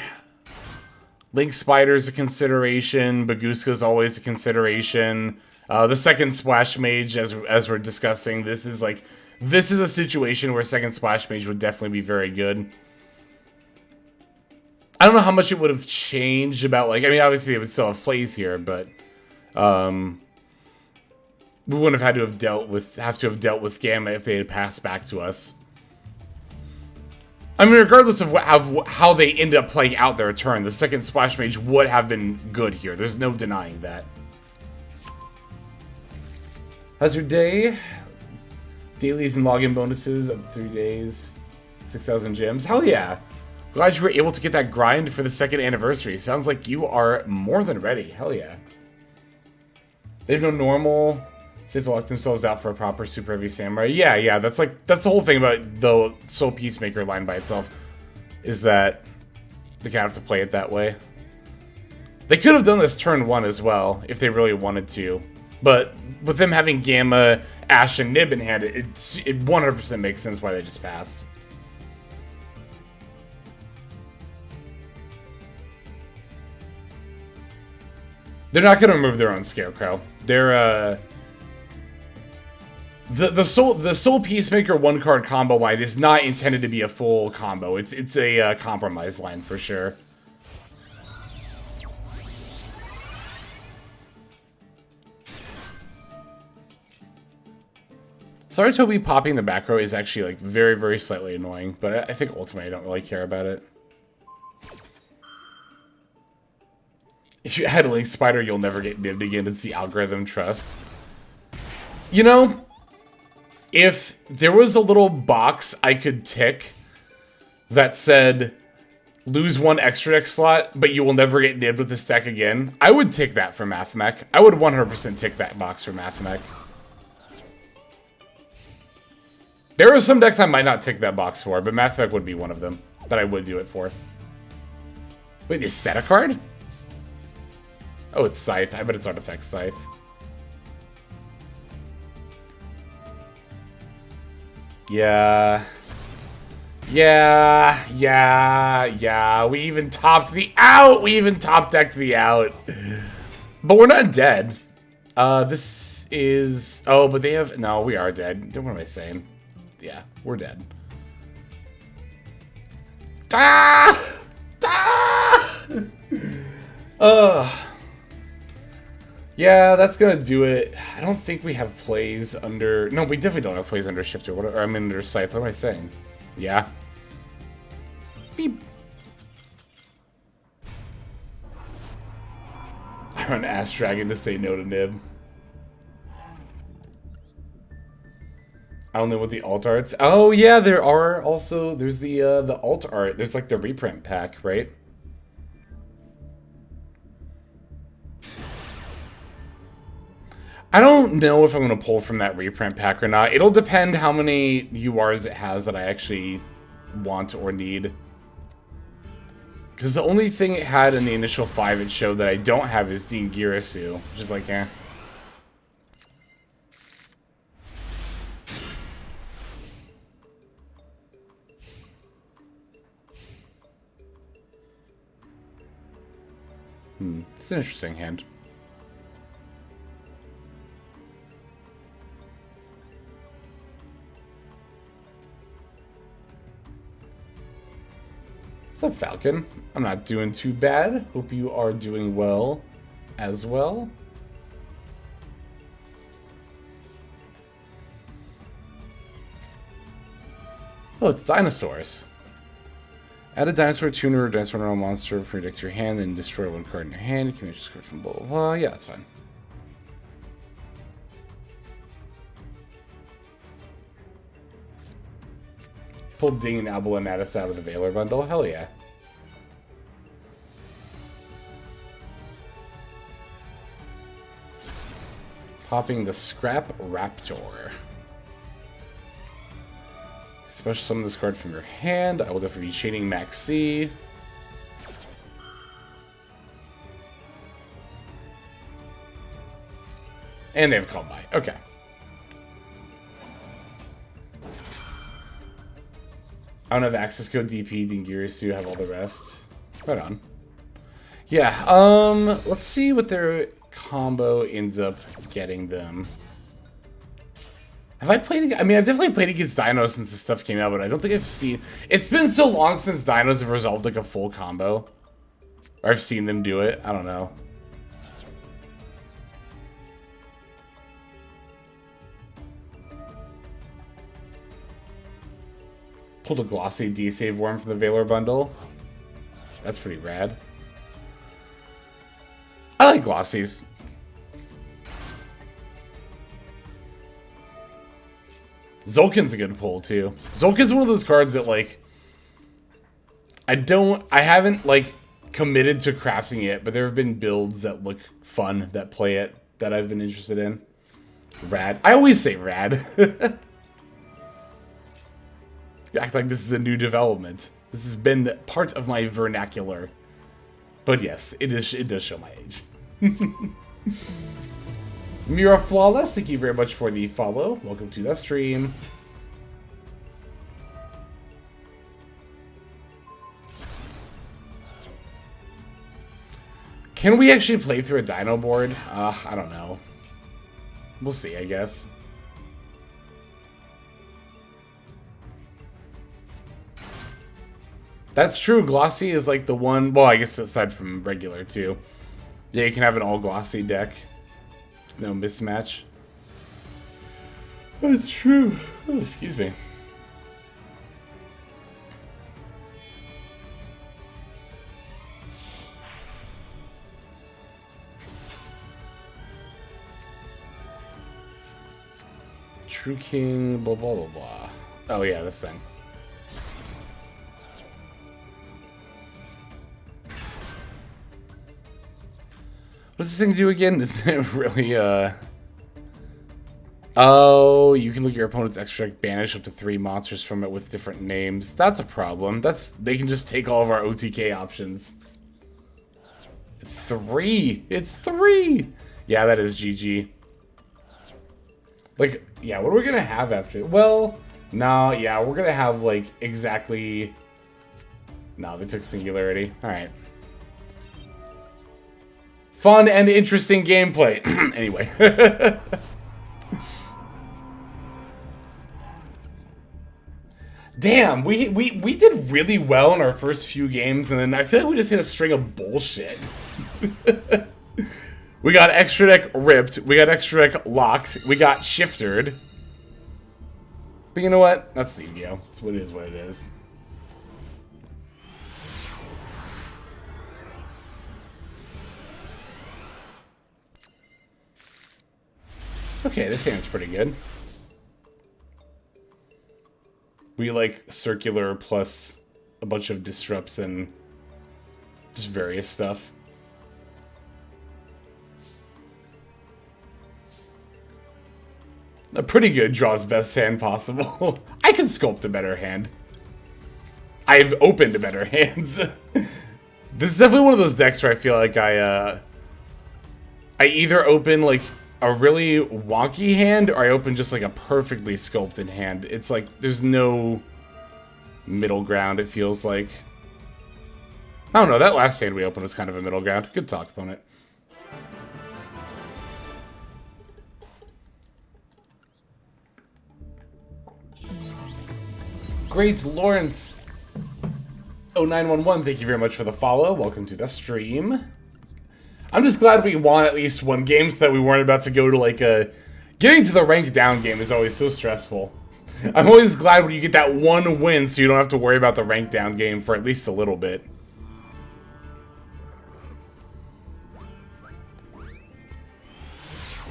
Link Spider's a consideration. Baguska's always a consideration. The second Splash Mage, as we're discussing, this is a situation where second Splash Mage would definitely be very good. I don't know how much it would have changed about, like, I mean, obviously it would still have plays here, but we wouldn't have had to have dealt with Gamma if they had passed back to us. I mean, regardless of how they ended up playing out their turn, the second Splash Mage would have been good here. There's no denying that. How's your day? Dailies and login bonuses up to 3 days. 6,000 gems. Hell yeah. Glad you were able to get that grind for the second anniversary. Sounds like you are more than ready. Hell yeah. They have no normal. States will lock themselves out for a proper super heavy samurai. Yeah, that's the whole thing about the Soul Peacemaker line by itself, is that they kind of have to play it that way. They could have done this turn 1 as well, if they really wanted to. But with them having Gamma, Ash, and Nib in hand, it 100% makes sense why they just passed. They're not going to remove their own Scarecrow. They're, The Soul Peacemaker 1-card combo line is not intended to be a full combo. It's a compromise line for sure. Saratobi popping the back row is actually like very, very slightly annoying, but I think ultimately I don't really care about it. If you add a Link Spider, you'll never get nibbed again. It's the algorithm trust. You know, if there was a little box I could tick that said, lose 1 extra deck slot, but you will never get nibbed with this deck again, I would tick that for MATHMECH. I would 100% tick that box for MATHMECH. There are some decks I might not tick that box for, but MATHMECH would be one of them that I would do it for. Wait, is set a card? Oh, it's Scythe. I bet it's Artifact Scythe. Yeah. We even topped the out. We even top decked the out. But we're not dead. This is... Oh, but they have... No, we are dead. What am I saying? Yeah, we're dead. Ah! Ah! Yeah, that's gonna do it. I don't think we have plays under... No, we definitely don't have plays under Shifter. What, or I'm under Scythe. What am I saying? Yeah. Beep. I run Ass Dragon to say no to Nib. I don't know what the alt arts... Oh, yeah, there are also... There's the alt art. There's like the reprint pack, right? I don't know if I'm going to pull from that reprint pack or not. It'll depend how many URs it has that I actually want or need. Because the only thing it had in the initial 5 it showed that I don't have is Dean Girasu, which is like, eh. It's an interesting hand. What's up, Falcon? I'm not doing too bad. Hope you are doing well as well. Oh, it's dinosaurs. Add a dinosaur tuner or dinosaur normal monster from your deck to your hand, then destroy 1 card in your hand. You can manage this card from blah, blah, blah. Yeah, that's fine. Pull Ding and Albulanatus out of the Valor bundle? Hell yeah. Popping the Scrap Raptor. Special summon this card from your hand. I will definitely be chaining Max C. And they have Call By. Okay. I don't have access code DP, Dingirisu, have all the rest. Right on. Yeah, let's see what their combo ends up getting them. Have I played? I mean, I've definitely played against Dino since this stuff came out, but I don't think I've seen... It's been so long since Dinos have resolved, like, a full combo. Or I've seen them do it. I don't know. Pulled a glossy D-Save Worm from the Valor bundle. That's pretty rad. I like glossies. Zolkin's a good pull, too. Zolkin's one of those cards that, like... I haven't, like, committed to crafting it, but there have been builds that look fun, that play it, that I've been interested in. Rad. I always say rad. You act like this is a new development. This has been part of my vernacular. But yes, it does show my age. Mira Flawless, thank you very much for the follow. Welcome to the stream. Can we actually play through a Dino board? I don't know. We'll see, I guess. That's true. Glossy is like the one... Well, I guess aside from regular, too. Yeah, you can have an all-glossy deck. No mismatch. That's true. Oh, excuse me. True King, blah, blah, blah, blah. Oh, yeah, this thing. What does this thing do again? Isn't it really, Oh, you can look at your opponent's extra deck, banish up to 3 monsters from it with different names. That's a problem. They can just take all of our OTK options. It's 3! It's 3! Yeah, that is GG. Like, yeah, what are we gonna have after? Well, no, yeah, we're gonna have, like, exactly... No, they took Singularity. Alright. Fun and interesting gameplay. Anyway. Damn, we did really well in our first few games, and then I feel like we just hit a string of bullshit. We got extra deck ripped, we got extra deck locked, we got shiftered. But you know what? That's the Yu-Gi-Oh! It's what it is what it is. Okay, this hand's pretty good. We like circular plus a bunch of disrupts and just various stuff. A pretty good draws best hand possible. I can sculpt a better hand. I've opened better hands. This is definitely one of those decks where I feel like I either open like a really wonky hand, or I open just like a perfectly sculpted hand. It's like there's no middle ground, it feels like. I don't know, that last hand we opened was kind of a middle ground. Good talk, opponent. Great Lawrence 0911, thank you very much for the follow. Welcome to the stream. I'm just glad we won at least one game so that we weren't about to go to like a... Getting to the rank down game is always so stressful. I'm always glad when you get that one win so you don't have to worry about the rank down game for at least a little bit.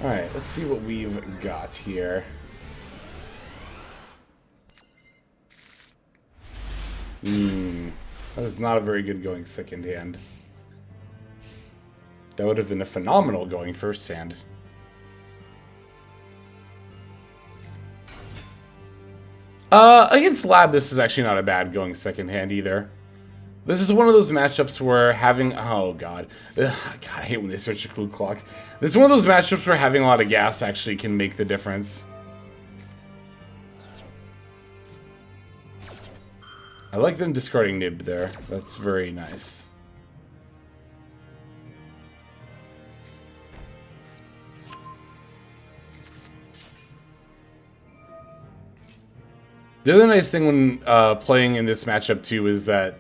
Alright, let's see what we've got here. That is not a very good going second hand. That would have been a phenomenal going first hand. Against Lab, this is actually not a bad going second hand either. This is one of those matchups where having... Oh, God. Ugh, God, I hate when they switch to Clue Clock. This is one of those matchups where having a lot of gas actually can make the difference. I like them discarding Nib there. That's very nice. The other nice thing when playing in this matchup too is that,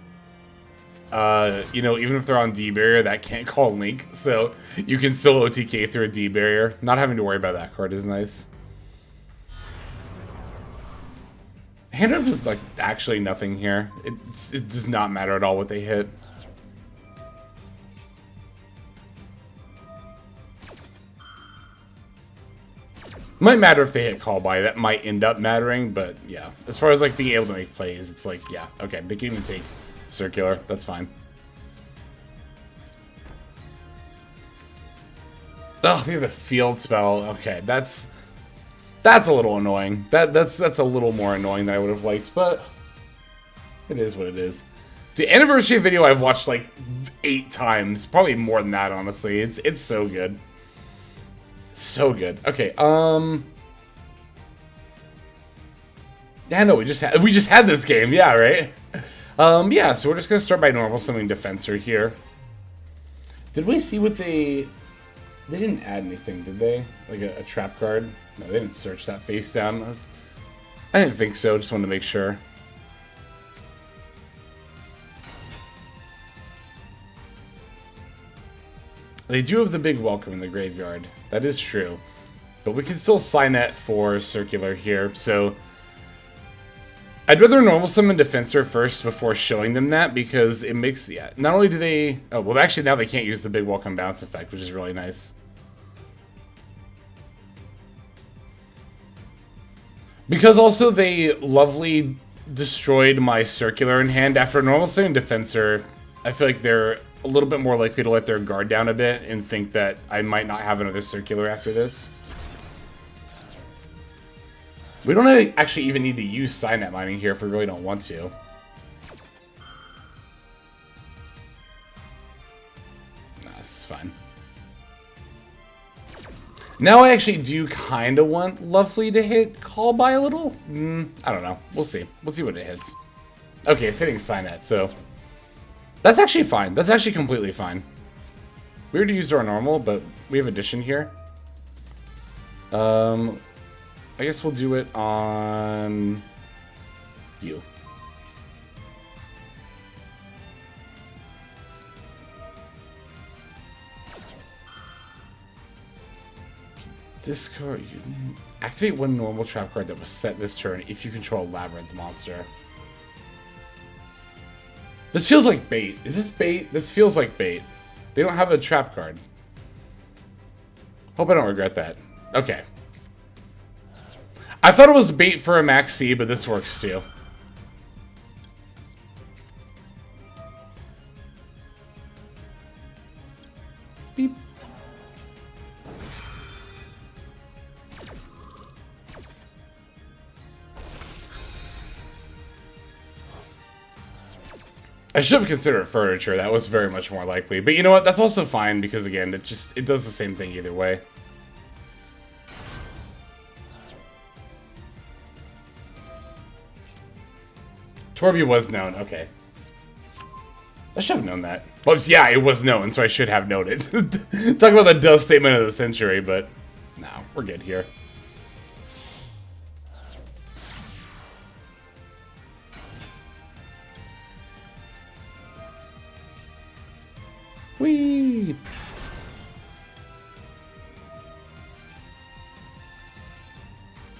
you know, even if they're on D barrier, that can't call Link, so you can still OTK through a D barrier. Not having to worry about that card is nice. Hand up is like actually nothing here. It does not matter at all what they hit. Might matter if they hit call by. That might end up mattering, but yeah. As far as like being able to make plays, it's like, yeah, okay, they can even take circular. That's fine. Oh, they have a field spell. Okay, that's a little annoying. That's a little more annoying than I would have liked, but it is what it is. The anniversary video I've watched like 8 times, probably more than that, honestly. It's so good. So good. Okay, yeah, no, we just had this game, yeah, right? Yeah, so we're just gonna start by normal summoning Defensor here. Did we see what they didn't add anything, did they? Like a trap card? No, they didn't search that face down. I didn't think so, just wanted to make sure. They do have the big welcome in the graveyard. That is true. But we can still sign that for circular here, so I'd rather normal summon Defensor first before showing them that, because it makes, yeah, not only do they, oh, well actually now they can't use the big welcome bounce effect, which is really nice. Because also they lovely destroyed my circular in hand. After normal summon Defensor, I feel like they're a little bit more likely to let their guard down a bit and think that I might not have another circular after this. We don't actually even need to use Signet Mining here if we really don't want to. Nah, this is fine. Now I actually do kind of want Lovely to hit Call by a little. I don't know. We'll see. We'll see what it hits. Okay, it's hitting Signet, so that's actually fine. That's actually completely fine. We already used our normal, but we have addition here. I guess we'll do it on you. Discard. You activate one normal trap card that was set this turn if you control a Labyrinth monster. This feels like bait. Is this bait? This feels like bait. They don't have a trap card. Hope I don't regret that. Okay. I thought it was bait for a Max C, but this works too. Beep. I should have considered furniture. That was very much more likely. But you know what? That's also fine because, again, it does the same thing either way. Torby was known. Okay. I should have known that. Well, yeah, it was known, so I should have known it. Talk about the dull statement of the century, but no, we're good here. Whee!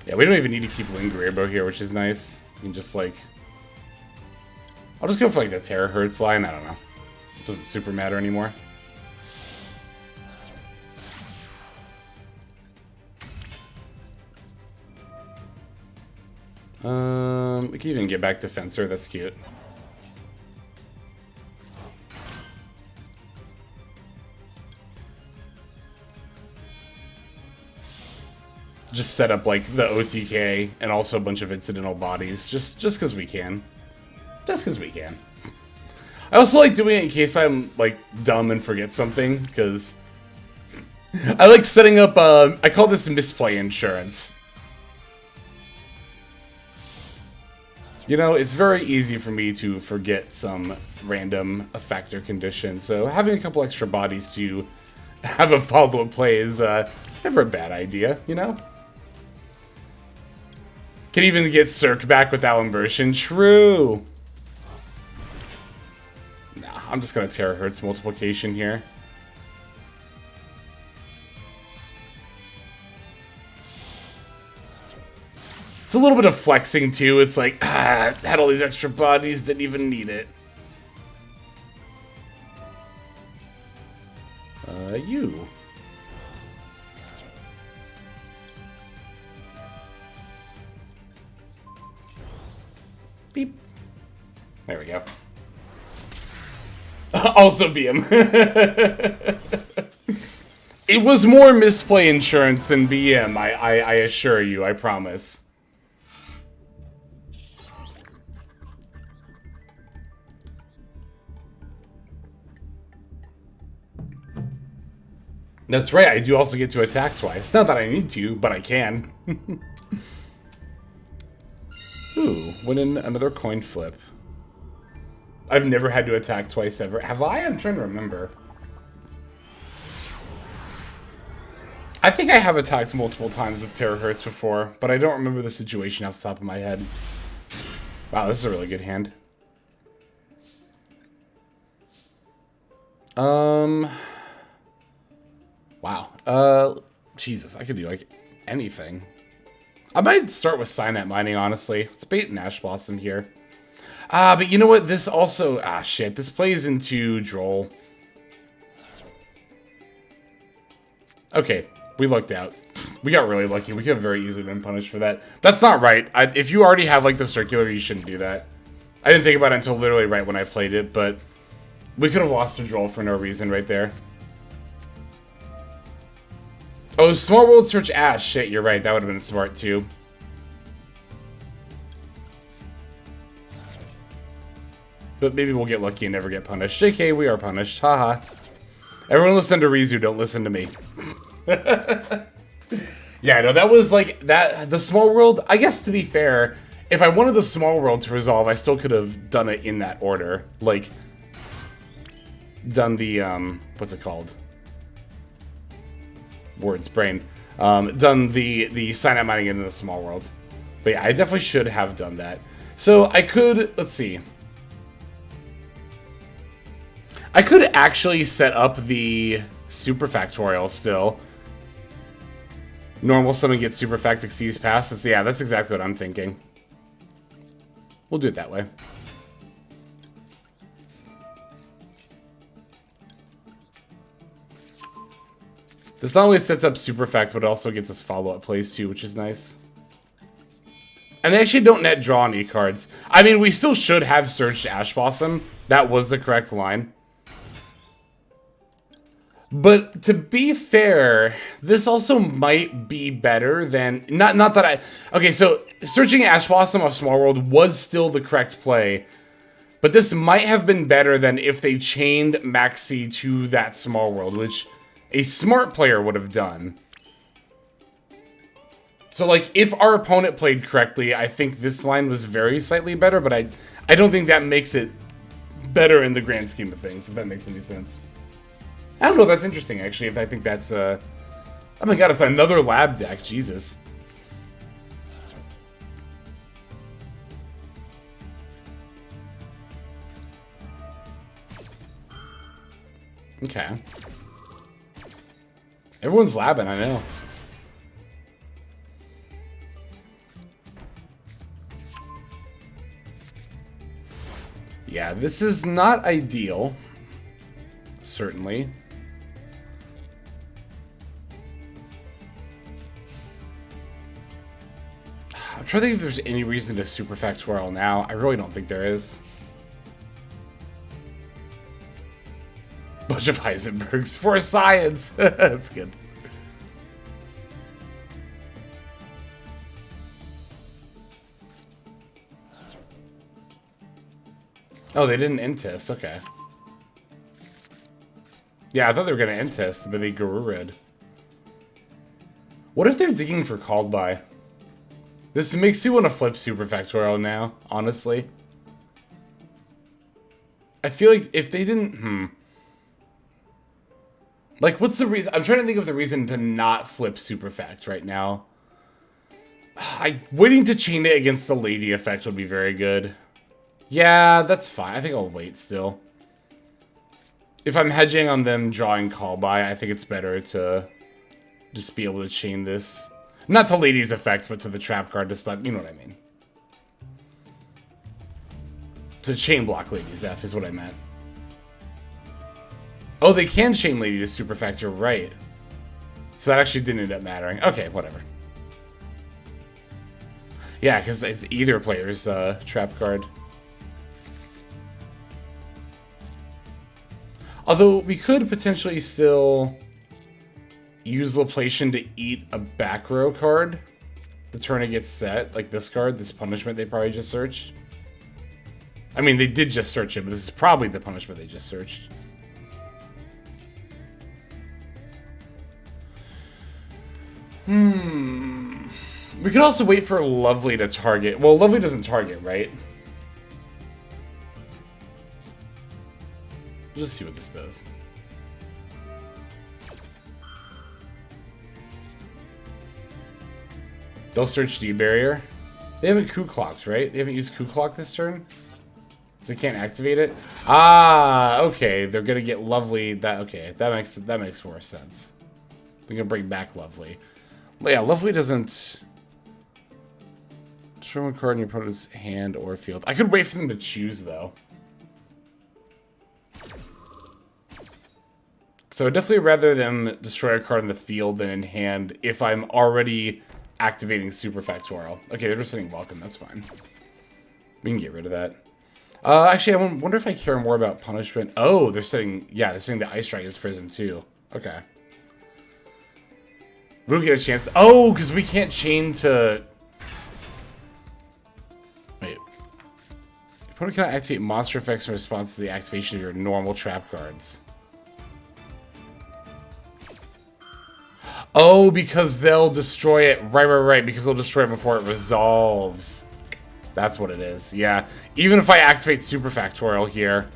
Yeah, we don't even need to keep Lingerabo here, which is nice. You can just, like... I'll just go for, like, the Terahertz line. I don't know. It doesn't super matter anymore. We can even get back Defensor. That's cute. Just set up, like, the OTK and also a bunch of incidental bodies. Just because we can. Just because we can. I also like doing it in case I'm, like, dumb and forget something, because I like setting up, I call this misplay insurance. You know, it's very easy for me to forget some random effect or condition, so having a couple extra bodies to have a follow-up play is never a bad idea, you know? Can even get Cirque back with Alimbertion. True! Nah, I'm just gonna Terahertz multiplication here. It's a little bit of flexing, too. It's like, had all these extra bodies, didn't even need it. You. Beep. There we go. Also BM. It was more misplay insurance than BM, I assure you, I promise. That's right, I do also get to attack twice. Not that I need to, but I can. Ooh, winning another coin flip. I've never had to attack twice ever. Have I? I'm trying to remember. I think I have attacked multiple times with Terahertz before, but I don't remember the situation off the top of my head. Wow, this is a really good hand. Wow. Jesus, I could do, like, anything. I might start with Signet Mining, honestly. Let's bait an Ash Blossom here. But you know what? This also... shit. This plays into Droll. Okay, we lucked out. We got really lucky. We could have very easily been punished for that. That's not right. If you already have, like, the circular, you shouldn't do that. I didn't think about it until literally right when I played it, but... we could have lost to Droll for no reason right there. Oh, Smart World Search Ash. Shit, you're right. That would have been smart, too. But maybe we'll get lucky and never get punished. JK, we are punished. Haha. Everyone listen to Rizu, don't listen to me. Yeah, no, that was like, the Small World, I guess to be fair, if I wanted the Small World to resolve, I still could have done it in that order. Like, done the, what's it called? Words, brain. Done the Signet Mining into the Small World. But yeah, I definitely should have done that. So I could, let's see. I could actually set up the Super Factorial still. Normal summon gets Super Fact exceeds pass. Yeah, that's exactly what I'm thinking. We'll do it that way. This not only sets up Super Fact, but it also gets us follow-up plays too, which is nice. And they actually don't net draw any cards. I mean, we still should have searched Ash Blossom. That was the correct line. But to be fair, this also might be better than... Not that I... Okay, so searching Ash Blossom off Small World was still the correct play. But this might have been better than if they chained Maxi to that Small World, which a smart player would have done. So, like, if our opponent played correctly, I think this line was very slightly better, but I don't think that makes it better in the grand scheme of things, if that makes any sense. I don't know, that's interesting, actually, if I think that's, oh my god, it's another lab deck, Jesus. Okay. Everyone's labbing, I know. Yeah, this is not ideal. Certainly. I'm trying to think if there's any reason to Super Factorial now. I really don't think there is. Bunch of Heisenbergs for science. That's good. Oh, they didn't end test. Okay. Yeah, I thought they were going to end test, but they Guru Red. What if they're digging for Called By? This makes me want to flip Superfactorial now, honestly. I feel like if they didn't... Like, what's the reason? I'm trying to think of the reason to not flip Superfact right now. Waiting to chain it against the Lady effect would be very good. Yeah, that's fine. I think I'll wait still. If I'm hedging on them drawing call by, I think it's better to just be able to chain this. Not to Lady's effects, but to the trap card to stop. You know what I mean. To chain block Lady's F is what I meant. Oh, they can chain Lady to Superfact, you're right. So that actually didn't end up mattering. Okay, whatever. Yeah, because it's either player's trap card. Although, we could potentially still use Laplacian to eat a back row card the turn it gets set. Like this card, this punishment they probably just searched. I mean, they did just search it, but this is probably the punishment they just searched. We could also wait for Lovely to target. Well, Lovely doesn't target, right? Just see what this does. They'll search D barrier. They haven't coup clocked, right? They haven't used coup clock this turn, so they can't activate it. Ah, okay. They're gonna get Lovely. Okay. That makes more sense. They're gonna bring back Lovely. But yeah, Lovely doesn't. Show a card in your opponent's hand or field. I could wait for them to choose though. So I'd definitely rather them destroy a card in the field than in hand if I'm already activating Superfactorial. Okay, they're just saying welcome, that's fine. We can get rid of that. Actually, I wonder if I care more about punishment. Oh, they're setting, yeah, they're setting the Ice Dragon's Prison too. Okay. We'll get a chance. Oh, because we can't chain to... Wait. Your opponent cannot activate monster effects in response to the activation of your normal trap cards. Oh, because they'll destroy it. Right. Because they'll destroy it before it resolves. That's what it is. Yeah. Even if I activate Superfactorial here.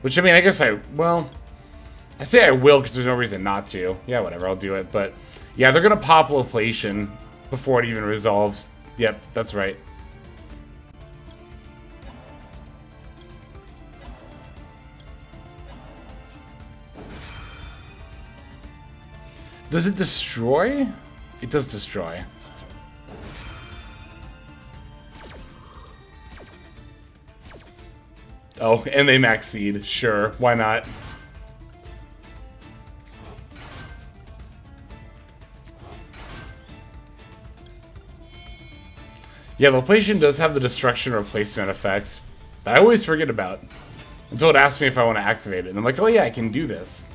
Which, I mean, I guess well... I say I will because there's no reason not to. Yeah, whatever. I'll do it. But, yeah, they're going to pop Laplacian before it even resolves. Yep, that's right. Does it destroy? It does destroy. Oh, and they max seed. Sure, why not? Yeah, Laplacian does have the destruction replacement effect that I always forget about until it asks me if I want to activate it. And I'm like, oh yeah, I can do this.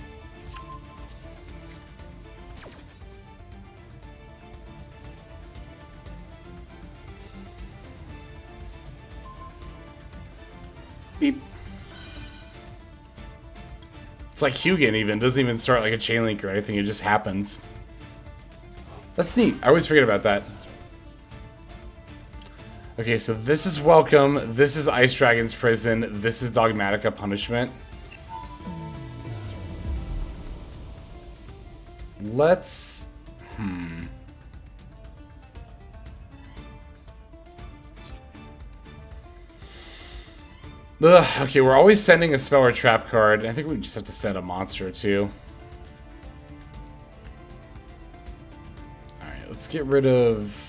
Beep. It's like Hugin even. Doesn't even start like a chain link or anything. It just happens. That's neat. I always forget about that. Okay, so this is Welcome. This is Ice Dragon's Prison. This is Dogmatica Punishment. Let's... Ugh, okay, we're always sending a spell or trap card. I think we just have to set a monster too. Alright, let's get rid of...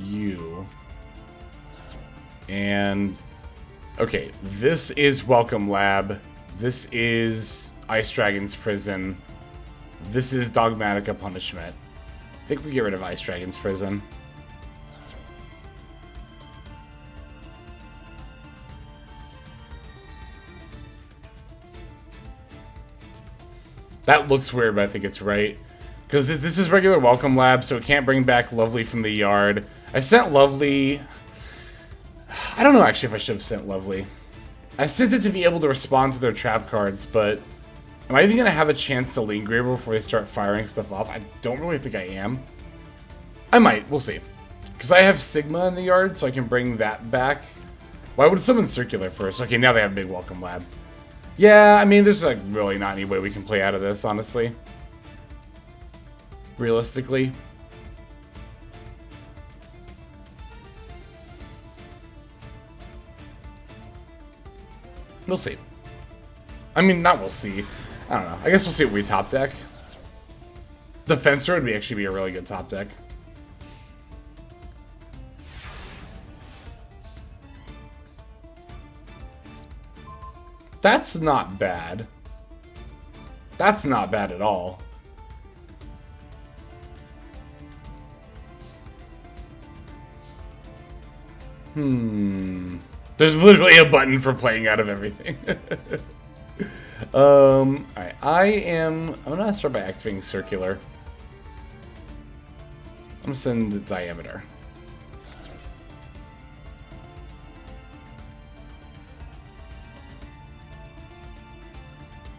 you. And... okay, this is Welcome Lab. This is Ice Dragon's Prison. This is Dogmatica Punishment. I think we get rid of Ice Dragon's Prison. That looks weird, but I think it's right. Because this is regular Welcome Lab, so it can't bring back Lovely from the yard. I sent Lovely... I don't know, actually, if I should have sent Lovely. I sent it to be able to respond to their trap cards, but... Am I even going to have a chance to Lean Graber before they start firing stuff off? I don't really think I am. I might. We'll see. Because I have Sigma in the yard, so I can bring that back. Why would someone Circular first? Okay, now they have Big Welcome Lab. Yeah, I mean, there's like really not any way we can play out of this, honestly. Realistically. We'll see. I mean, not we'll see. I don't know. I guess we'll see what we top deck. The Fencer would actually be a really good top deck. That's not bad. That's not bad at all. There's literally a button for playing out of everything. Alright, I'm gonna start by activating Circular. I'm gonna send Diameter.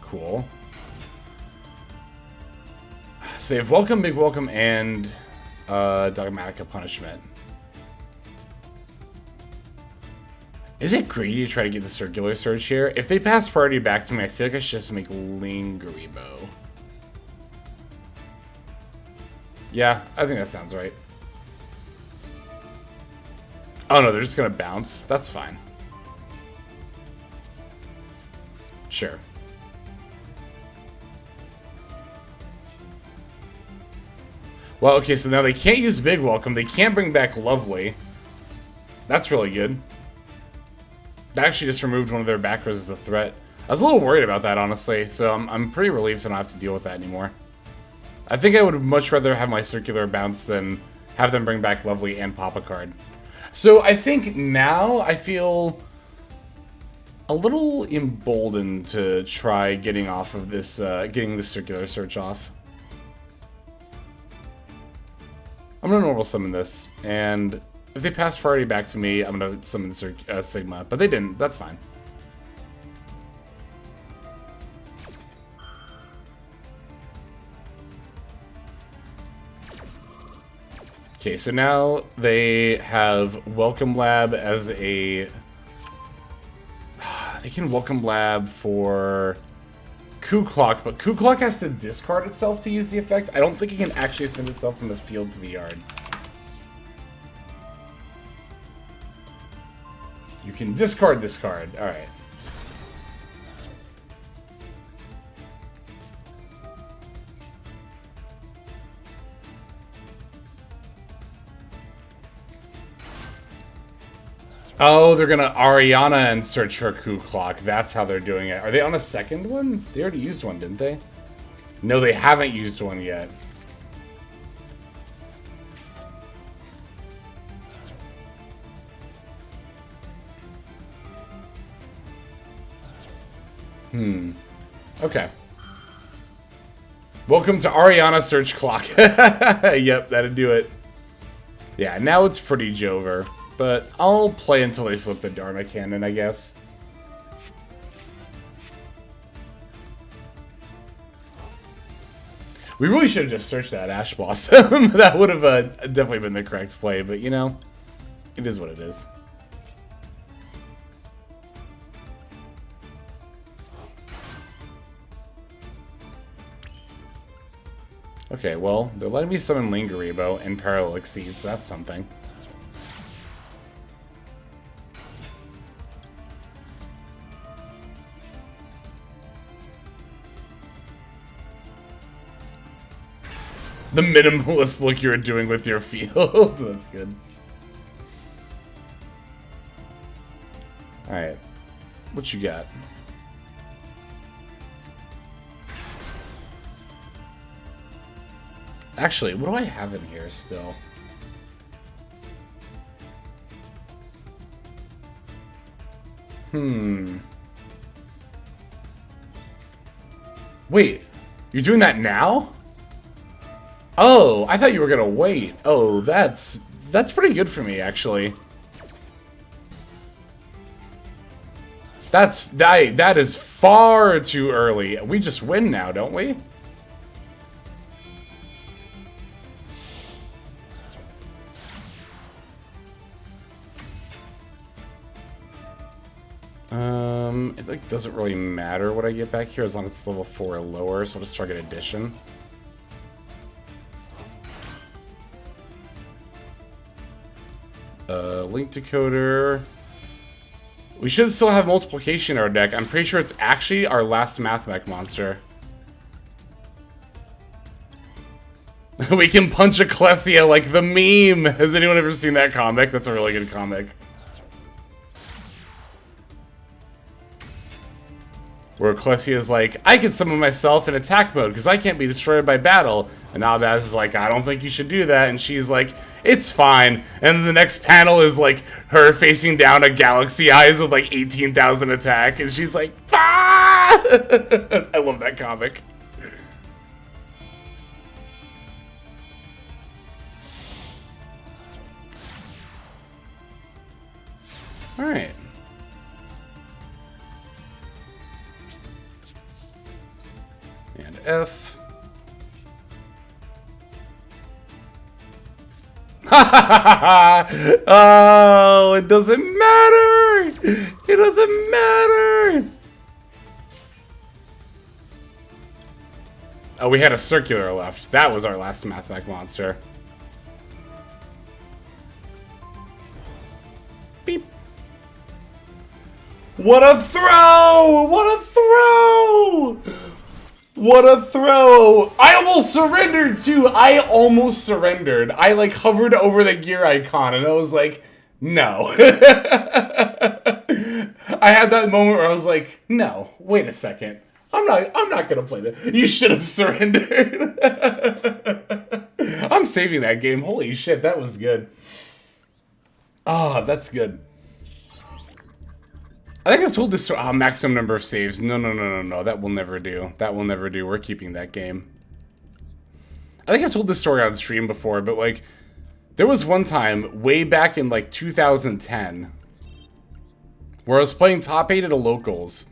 Cool. So they have Welcome, Big Welcome, and Dogmatica Punishment. Is it greedy to try to get the Circular Surge here? If they pass priority back to me, I feel like I should just make Lingeribo. Yeah, I think that sounds right. Oh no, they're just gonna bounce. That's fine. Sure. Well, okay, so now they can't use Big Welcome. They can't bring back Lovely. That's really good. They actually just removed one of their back rows as a threat. I was a little worried about that, honestly, so I'm pretty relieved I don't have to deal with that anymore. I think I would much rather have my Circular bounce than have them bring back Lovely and pop a card. So I think now I feel a little emboldened to try getting off of this, getting the Circular Search off. I'm gonna normal summon this, and if they pass priority back to me, I'm gonna summon Sigma, but they didn't. That's fine. Okay, so now they have Welcome Lab as a... They can Welcome Lab for Coup Clock, but Coup Clock has to discard itself to use the effect. I don't think it can actually send itself from the field to the yard. You can discard this card. Alright. Oh, they're gonna Ariana and search for Coup Clock. That's how they're doing it. Are they on a second one? They already used one, didn't they? No, they haven't used one yet. Okay. Welcome to Ariana Search Clock. Yep, that'd do it. Yeah, now it's pretty Jover. But I'll play until they flip the Dharma Cannon, I guess. We really should have just searched that Ash Blossom. That would have definitely been the correct play, but you know, it is what it is. Okay, well, they're letting me summon Lingeribo and Parallel Exceed, so that's something. The minimalist look you're doing with your field. That's good. Alright. What you got? Actually, what do I have in here still? Wait, you're doing that now? Oh, I thought you were gonna wait. Oh, that's pretty good for me, actually. That is far too early. We just win now, don't we? It like doesn't really matter what I get back here as long as it's level 4 or lower, so I'll just target addition. Link decoder. We should still have multiplication in our deck. I'm pretty sure it's actually our last MATHMECH monster. We can punch a Klesia like the meme. Has anyone ever seen that comic? That's a really good comic. Where Klesia is like, I can summon myself in attack mode because I can't be destroyed by battle. And Albaz is like, I don't think you should do that. And she's like, it's fine. And then the next panel is like her facing down a Galaxy Eyes with like 18,000 attack. And she's like, ah! I love that comic. Alright. And F. Oh, it doesn't matter! It doesn't matter! Oh, we had a circular left. That was our last MATHMECH monster. Beep. What a throw! What a throw! What a throw! I almost surrendered too! I almost surrendered. I like hovered over the gear icon and I was like, no. I had that moment where I was like, no, wait a second. I'm not gonna play that. You should have surrendered. I'm saving that game. Holy shit, that was good. Ah, that's good. I think I've told this story. Maximum number of saves. No. That will never do. That will never do. We're keeping that game. I think I've told this story on stream before, but like, there was one time way back in like 2010 where I was playing top 8 at a locals,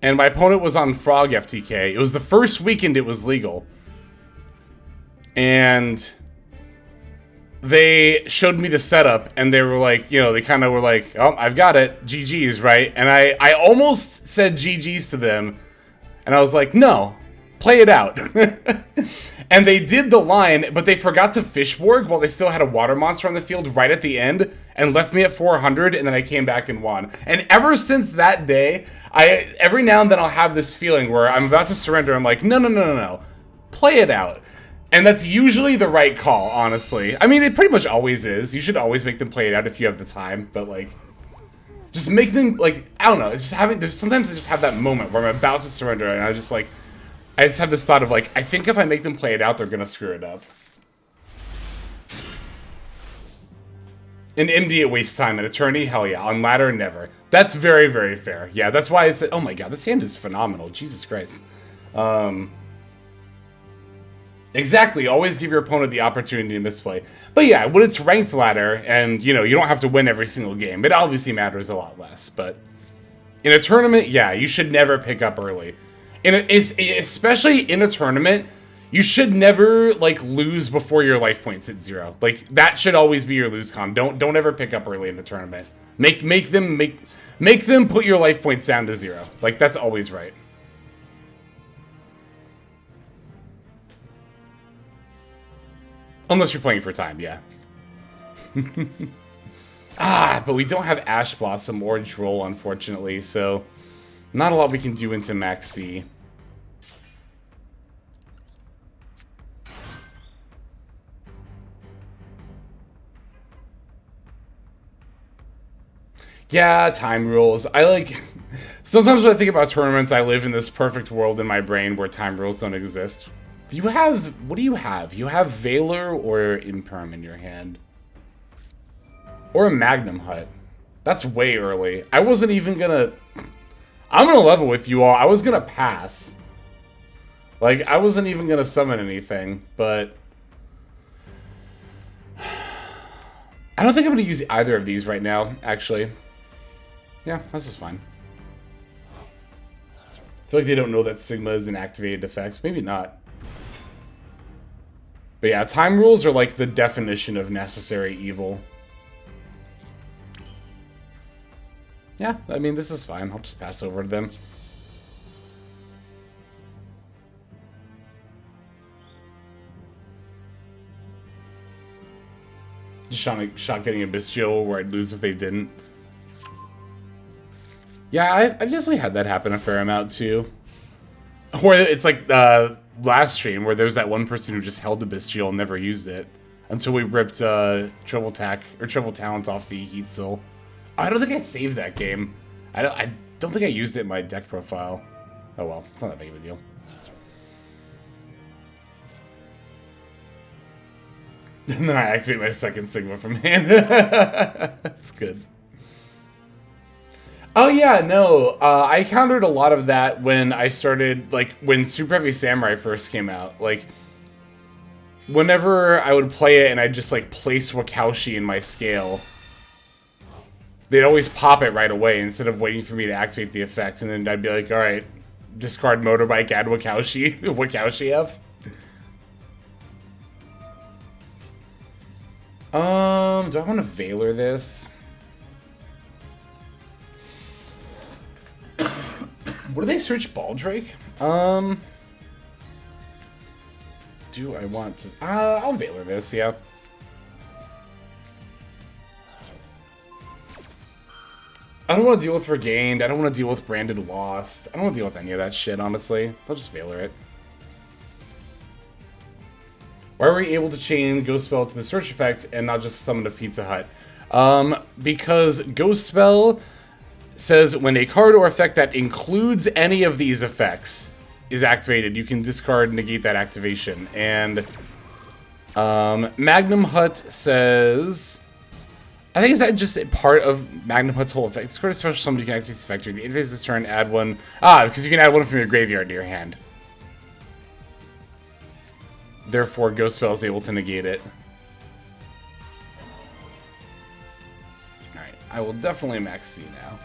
and my opponent was on Frog FTK. It was the first weekend it was legal, and they showed me the setup, and they were like, you know, they kind of were like, oh, I've got it, GG's, right? And I almost said GG's to them, and I was like, no, play it out. And they did the line, but they forgot to Fishborg while they still had a water monster on the field right at the end, and left me at 400, and then I came back and won. And ever since that day, every now and then I'll have this feeling where I'm about to surrender, I'm like, no, play it out. And that's usually the right call, honestly. I mean, it pretty much always is. You should always make them play it out if you have the time, but like, just make them, like, I don't know, it's just having, sometimes I just have that moment where I'm about to surrender, and I just have this thought of like, I think if I make them play it out, they're gonna screw it up. In MD, it wastes time. An attorney, hell yeah. On ladder, never. That's very, very fair. Yeah, that's why I said, oh my god, this hand is phenomenal. Jesus Christ. Exactly, always give your opponent the opportunity to misplay. But yeah, when it's ranked ladder, and, you know, you don't have to win every single game, it obviously matters a lot less. But in a tournament, yeah, you should never pick up early. Especially in a tournament, you should never, like, lose before your life points hit 0. Like, that should always be your lose con. Don't ever pick up early in the tournament. Make them put your life points down to 0. Like, that's always right. Unless you're playing for time, yeah. But we don't have Ash Blossom or Droll, unfortunately, so not a lot we can do into Max C. Yeah, time rules. Sometimes when I think about tournaments, I live in this perfect world in my brain where time rules don't exist. What do you have? You have Valor or Imperm in your hand? Or a Magnum Hut. That's way early. I wasn't even gonna... I'm gonna level with you all. I was gonna pass. Like, I wasn't even gonna summon anything, but... I don't think I'm gonna use either of these right now, actually. Yeah, this is fine. feel like they don't know that Sigma is an activated effect. Maybe not. But yeah, time rules are like the definition of necessary evil. Yeah, I mean, this is fine. I'll just pass over to them. Just shot getting a Bestial where I'd lose if they didn't. Yeah, I definitely had that happen a fair amount too. Or it's like last stream where there was that one person who just held the Bestial and never used it until we ripped Triple Talent off the Heat Soul. I don't think I saved that game. I don't think I used it in my deck profile. Oh well, it's not that big of a deal. And then I activate my second Sigma from hand. That's good. Oh yeah, no. I encountered a lot of that when I started, like, when Super Heavy Samurai first came out. Like, whenever I would play it and I'd just, like, place Wakaushi in my scale, they'd always pop it right away instead of waiting for me to activate the effect. And then I'd be like, alright, discard Motorbike, add Wakaushi. Wakaushi F. Do I want to Veiler this? What do they search Baldrake? Do I want to... I'll Veiler this, yeah. I don't want to deal with Regained. I don't want to deal with Branded Lost. I don't want to deal with any of that shit, honestly. I'll just Veiler it. Why were we able to chain Ghost Spell to the search effect and not just summon a Pizza Hut? Because Ghost Spell says when a card or effect that includes any of these effects is activated, you can discard, negate that activation. And Magnum Hut says... I think is that just part of Magnum Hut's whole effect. Discard a special summon, you can activate this effect during the interface this turn, add one... because you can add one from your graveyard to your hand. Therefore, Ghost Spell is able to negate it. Alright, I will definitely max C now.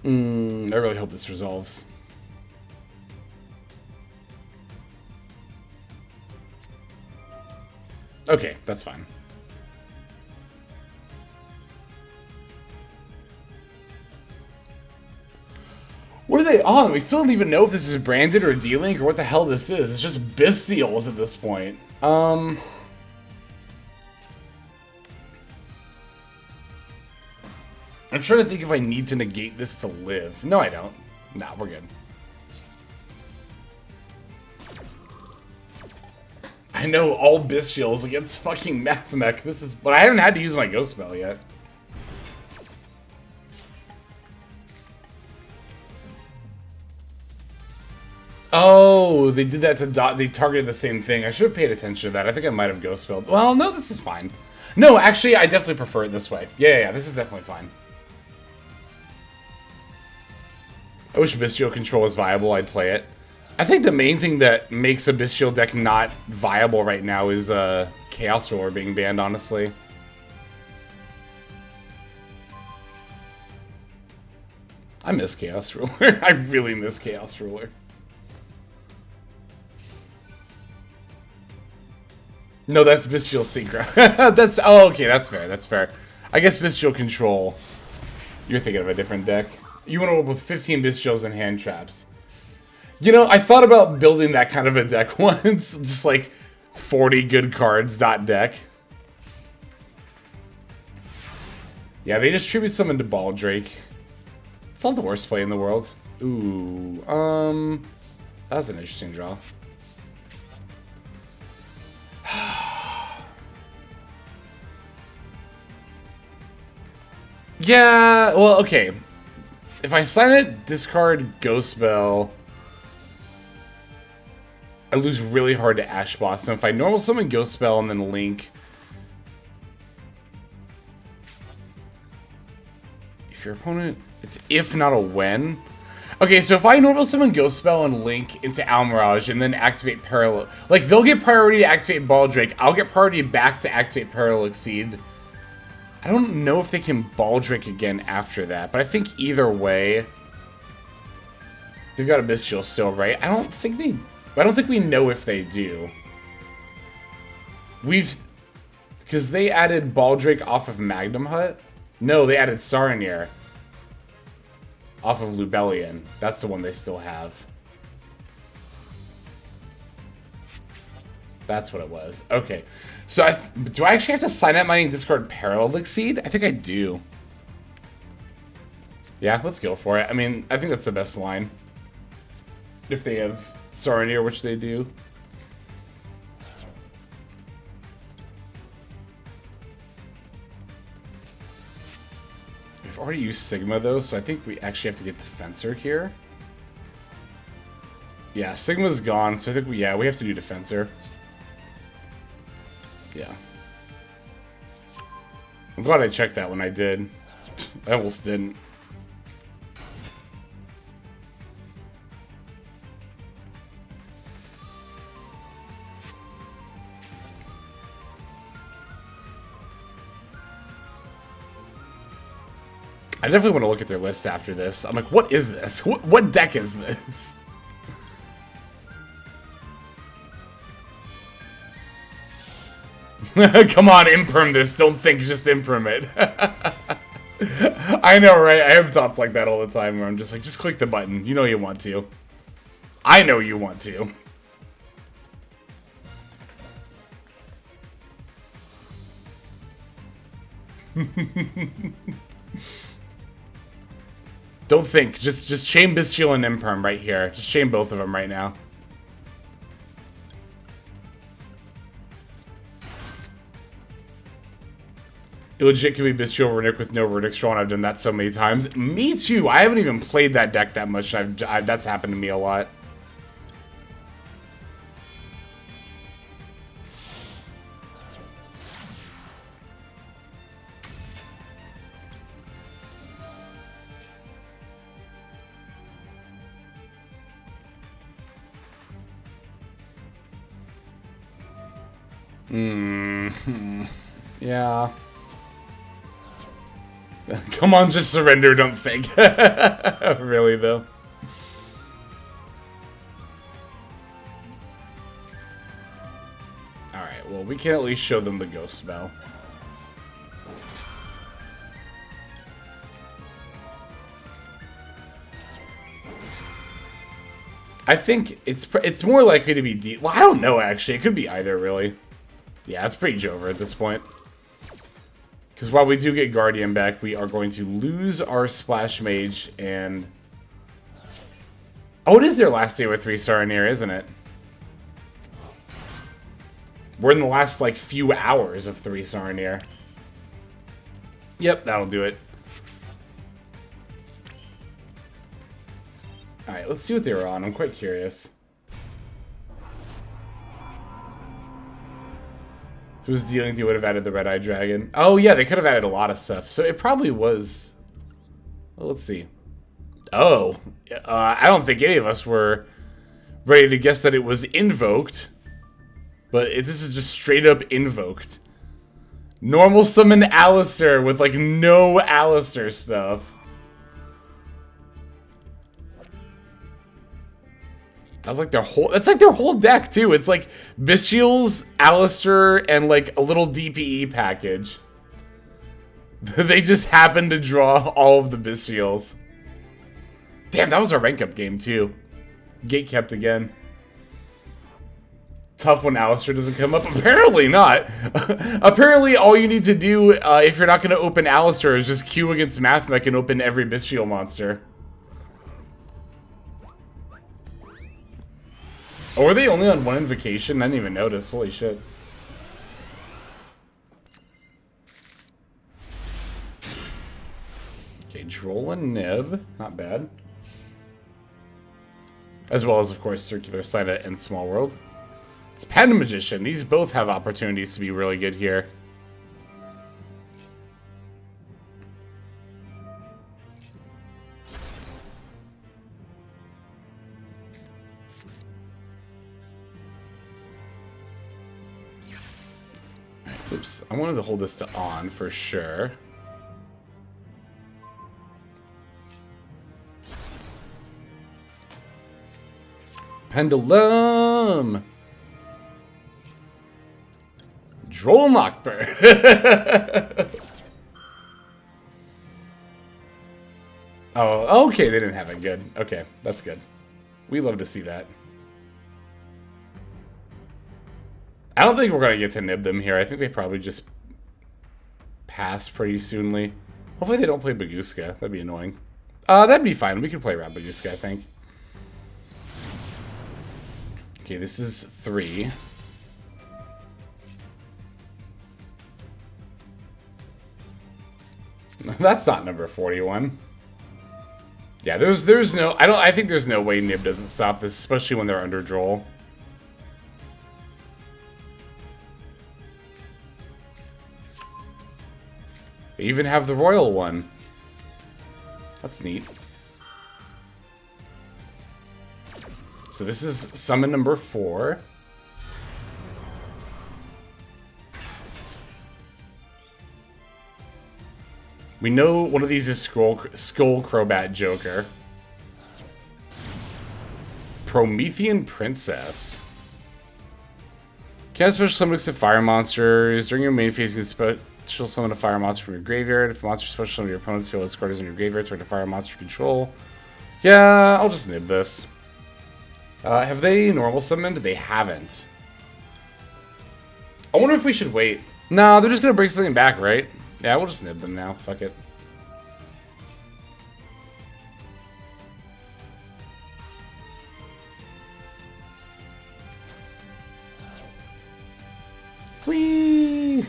I really hope this resolves. Okay, that's fine. What are they on? We still don't even know if this is branded or D-Link or what the hell this is. It's just Bestials at this point. I'm trying to think if I need to negate this to live. No, I don't. Nah, we're good. I know all Bestials against fucking MATHMECH. This is... But I haven't had to use my Ghost Spell yet. Oh, they did that to they targeted the same thing. I should have paid attention to that. I think I might have Ghost Spelled. Well, no, this is fine. No, actually, I definitely prefer it this way. Yeah, this is definitely fine. I wish Bestial control was viable. I'd play it. I think the main thing that makes a Bestial deck not viable right now is Chaos Ruler being banned, honestly. I miss Chaos Ruler. I really miss Chaos Ruler. No, that's Bestial Synchro. That's... Oh, okay, that's fair, that's fair. I guess Bestial Control... You're thinking of a different deck. You want to work with 15 Bestials and hand traps. You know, I thought about building that kind of a deck once. Just like 40 good cards deck. Yeah, they just tribute summon to Baldrake. It's not the worst play in the world. Ooh, that was an interesting draw. Yeah, well, okay. If I sign it, discard Ghost Spell, I lose really hard to Ash Boss. So if I normal summon Ghost Spell and then Link, if your opponent, it's if not a when. Okay, so if I normal summon Ghost Spell and Link into Almirage and then activate Parallel, like they'll get priority to activate Baldrake, I'll get priority back to activate Parallel Exceed. I don't know if they can Baldric again after that, but I think either way, they've got a Mistchill still, right? I don't think we know if they do. Because they added Baldric off of Magnum Hut. No, they added Saronir off of Lubellion. That's the one they still have. That's what it was. Okay. So, do I actually have to sign up mining discard Parallel Exceed? I think I do. Yeah, let's go for it. I mean, I think that's the best line. If they have Saronir, which they do. We've already used Sigma, though, so I think we actually have to get Defensor here. Yeah, Sigma's gone, so I think we have to do Defensor. Yeah. I'm glad I checked that when I did. I almost didn't. I definitely want to look at their list after this. I'm like, what is this? What deck is this? Come on, imperm this. Don't think, just imperm it. I know, right? I have thoughts like that all the time where I'm just like, just click the button. You know you want to. I know you want to. Don't think. Just chain Bistchill and imperm right here. Just chain both of them right now. It legit can be Bistchill Runic with no Runic Straw, and I've done that so many times. Me too. I haven't even played that deck that much. That's happened to me a lot. Yeah. Come on, just surrender, don't think. Really, though. Alright, well, we can at least show them the ghost spell. I think it's more likely to be well, I don't know, actually. It could be either, really. Yeah, it's pretty Jover at this point. Because while we do get Guardian back, we are going to lose our Splash Mage and... Oh, it is their last day with 3 Saronir, isn't it? We're in the last, like, few hours of 3 Saronir. Yep, that'll do it. Alright, let's see what they were on. I'm quite curious. If it was dealing, they would have added the Red-Eye Dragon. Oh, yeah, they could have added a lot of stuff. So it probably was... Well, let's see. Oh. I don't think any of us were ready to guess that it was invoked. But this is just straight up invoked. Normal summon Alistair with, like, no Alistair stuff. That's like their whole deck too. It's like Bistchill's, Alistair, and like a little DPE package. They just happen to draw all of the Bistchills. Damn, that was a rank up game too. Gate kept again. Tough when Alistair doesn't come up. Apparently not. Apparently all you need to do if you're not going to open Alistair is just queue against MATHMECH and open every Bistchill monster. Oh, were they only on 1 invocation? I didn't even notice. Holy shit. Okay, Droll and Nib. Not bad. As well as, of course, Circular Sight and Small World. It's Pen Magician. These both have opportunities to be really good here. Oops. I wanted to hold this to on for sure. Pendulum! Droll Knockbird. Oh, okay, they didn't have it. Good. Okay, that's good. We love to see that. I don't think we're going to get to nib them here. I think they probably just pass pretty soonly. Hopefully they don't play Baguska. That'd be annoying. That'd be fine. We can play around Baguska, I think. Okay, this is 3. That's not number 41. Yeah, there's no I think there's no way Nib doesn't stop this, especially when they're under Droll. They even have the royal one. That's neat. So this is summon number 4. We know one of these is Skull Crobat Joker. Promethean Princess. Cast special summon except fire monsters. During your main phase, you can special summon a fire monster from your graveyard. If a monster special summon your opponent's field is scored in your graveyard, target a fire monster control. Yeah, I'll just nib this. Have they normal summoned? They haven't. I wonder if we should wait. No, they're just gonna bring something back, right? Yeah, we'll just nib them now. Fuck it. Whee!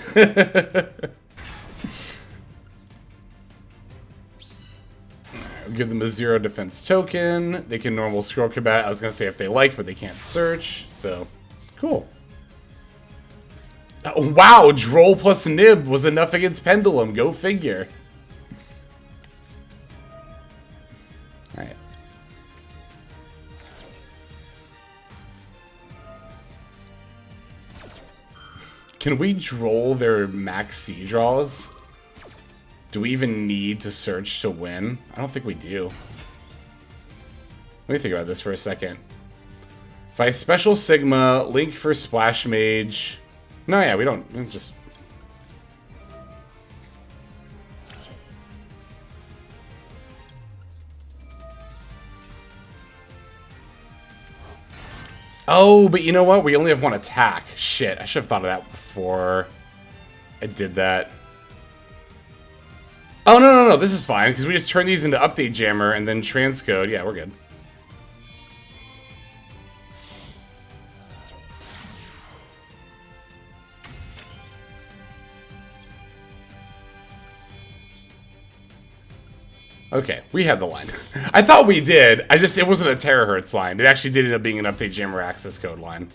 Give them a 0 defense token. They can normal Scroll Combat. I was gonna say if they like, but they can't search. So, cool. Oh, wow, Droll plus Nib was enough against Pendulum. Go figure. Alright. Can we Droll their max C draws? Do we even need to search to win? I don't think we do. Let me think about this for a second. If I special Sigma, Link for Splash Mage... No, yeah, we don't just... Oh, but you know what? We only have 1 attack. Shit, I should have thought of that before I did that. Oh, no, this is fine, because we just turn these into Update Jammer and then transcode. Yeah, we're good. Okay, we had the line. I thought we did. It wasn't a terahertz line. It actually did end up being an Update Jammer access code line.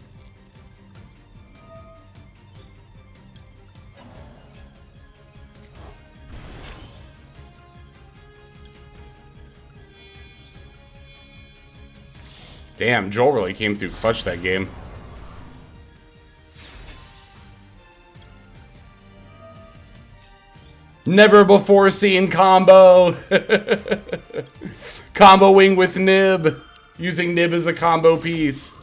Damn, Joel really came through clutch that game. Never before seen combo. Comboing with Nib. Using Nib as a combo piece.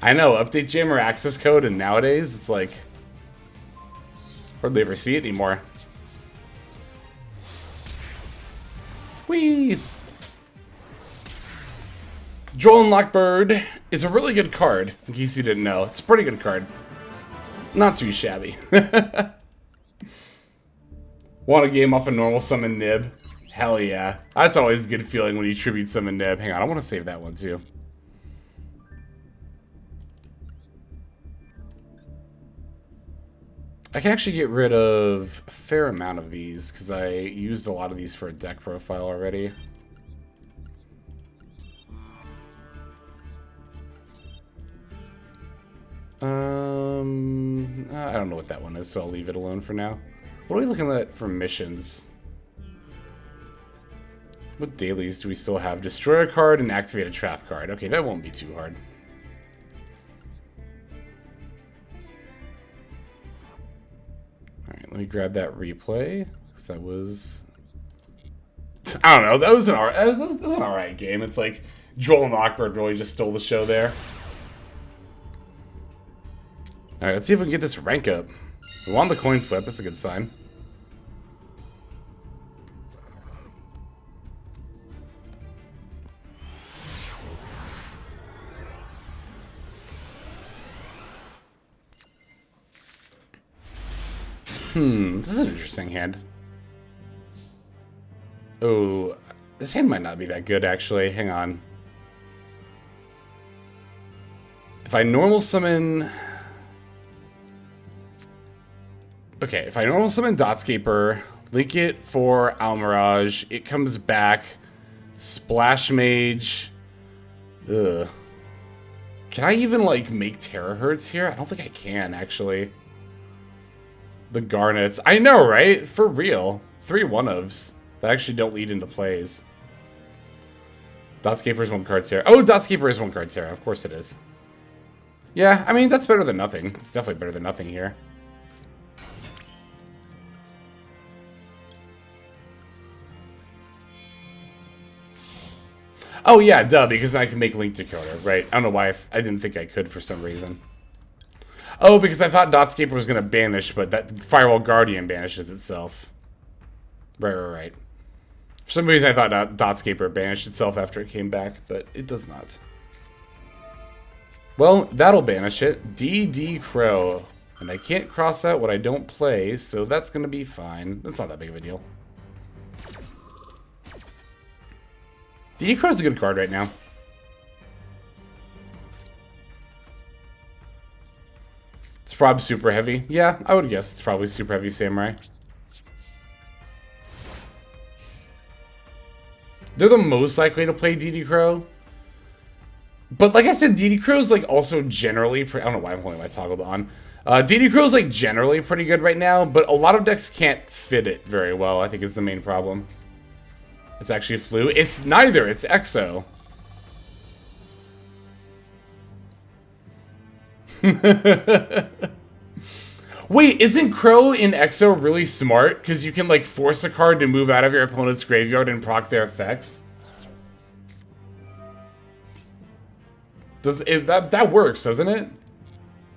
I know, Update Jammer access code, and nowadays it's like hardly ever see it anymore. Whee! Droll and Lockbird is a really good card, in case you didn't know. It's a pretty good card. Not too shabby. Want a game off a normal summon Nib? Hell yeah. That's always a good feeling when you tribute summon Nib. Hang on, I want to save that one too. I can actually get rid of a fair amount of these, because I used a lot of these for a deck profile already. I don't know what that one is, so I'll leave it alone for now. What are we looking at for missions? What dailies do we still have? Destroy a card and activate a trap card. Okay, that won't be too hard. Alright, let me grab that replay. Because that was... I don't know, that was an alright game. It's like, Joel and Awkward really just stole the show there. Alright, let's see if we can get this rank up. We won the coin flip, that's a good sign. This is an interesting hand. Oh, this hand might not be that good, actually. Hang on. If I normal summon... Okay, if I normal summon Dotscaper, link it for Almirage, it comes back, Splash Mage... Ugh. Can I even, like, make Terahertz here? I don't think I can, actually. The Garnets. I know, right? For real. 3 one-ofs that actually don't lead into plays. Dotscaper is 1 card Terra. Oh, Dotscaper is 1 card Terra. Of course it is. Yeah, I mean, that's better than nothing. It's definitely better than nothing here. Oh, yeah, duh, because then I can make Link Decoder, right? I don't know why I didn't think I could for some reason. Oh, because I thought Dotscaper was going to banish, but that Firewall Guardian banishes itself. Right. For some reason, I thought Dotscaper banished itself after it came back, but it does not. Well, that'll banish it. DD Crow. And I can't cross out what I don't play, so that's going to be fine. That's not that big of a deal. DD Crow's a good card right now. It's probably super heavy. Yeah, I would guess it's probably super heavy Samurai. They're the most likely to play DD Crow. But like I said, DD Crow's like also generally... I don't know why I'm holding my toggle on. DD Crow's like generally pretty good right now, but a lot of decks can't fit it very well, I think is the main problem. It's actually Flu. It's neither, it's Exo. Wait, isn't Crow in Exo really smart? Because you can, like, force a card to move out of your opponent's graveyard and proc their effects? That works, doesn't it?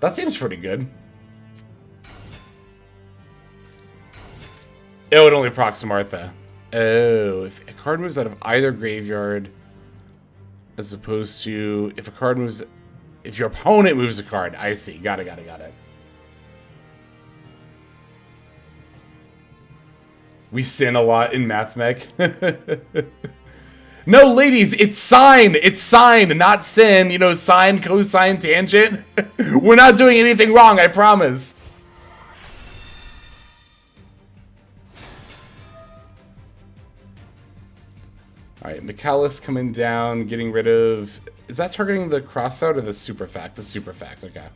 That seems pretty good. Oh, it only procs Martha. Oh, if a card moves out of either graveyard, as opposed to if a card moves... If your opponent moves a card. I see. Got it. We sin a lot in MATHMECH. No, ladies, it's sine. It's sine, not sin. You know, sine, cosine, tangent. We're not doing anything wrong, I promise. Alright, McAllis coming down, getting rid of... Is that targeting the crossout or the superfact? The superfact, okay.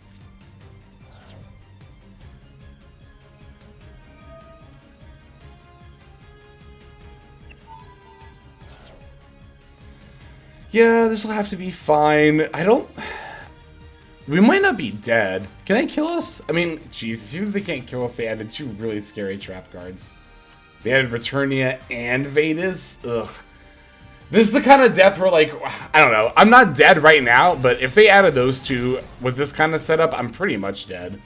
Yeah, this will have to be fine. I don't... We might not be dead. Can they kill us? I mean, Jesus, even if they can't kill us, they added 2 really scary trap cards. They added Returnia and Vedas. Ugh. This is the kind of death where, like, I don't know. I'm not dead right now, but if they added those 2 with this kind of setup, I'm pretty much dead.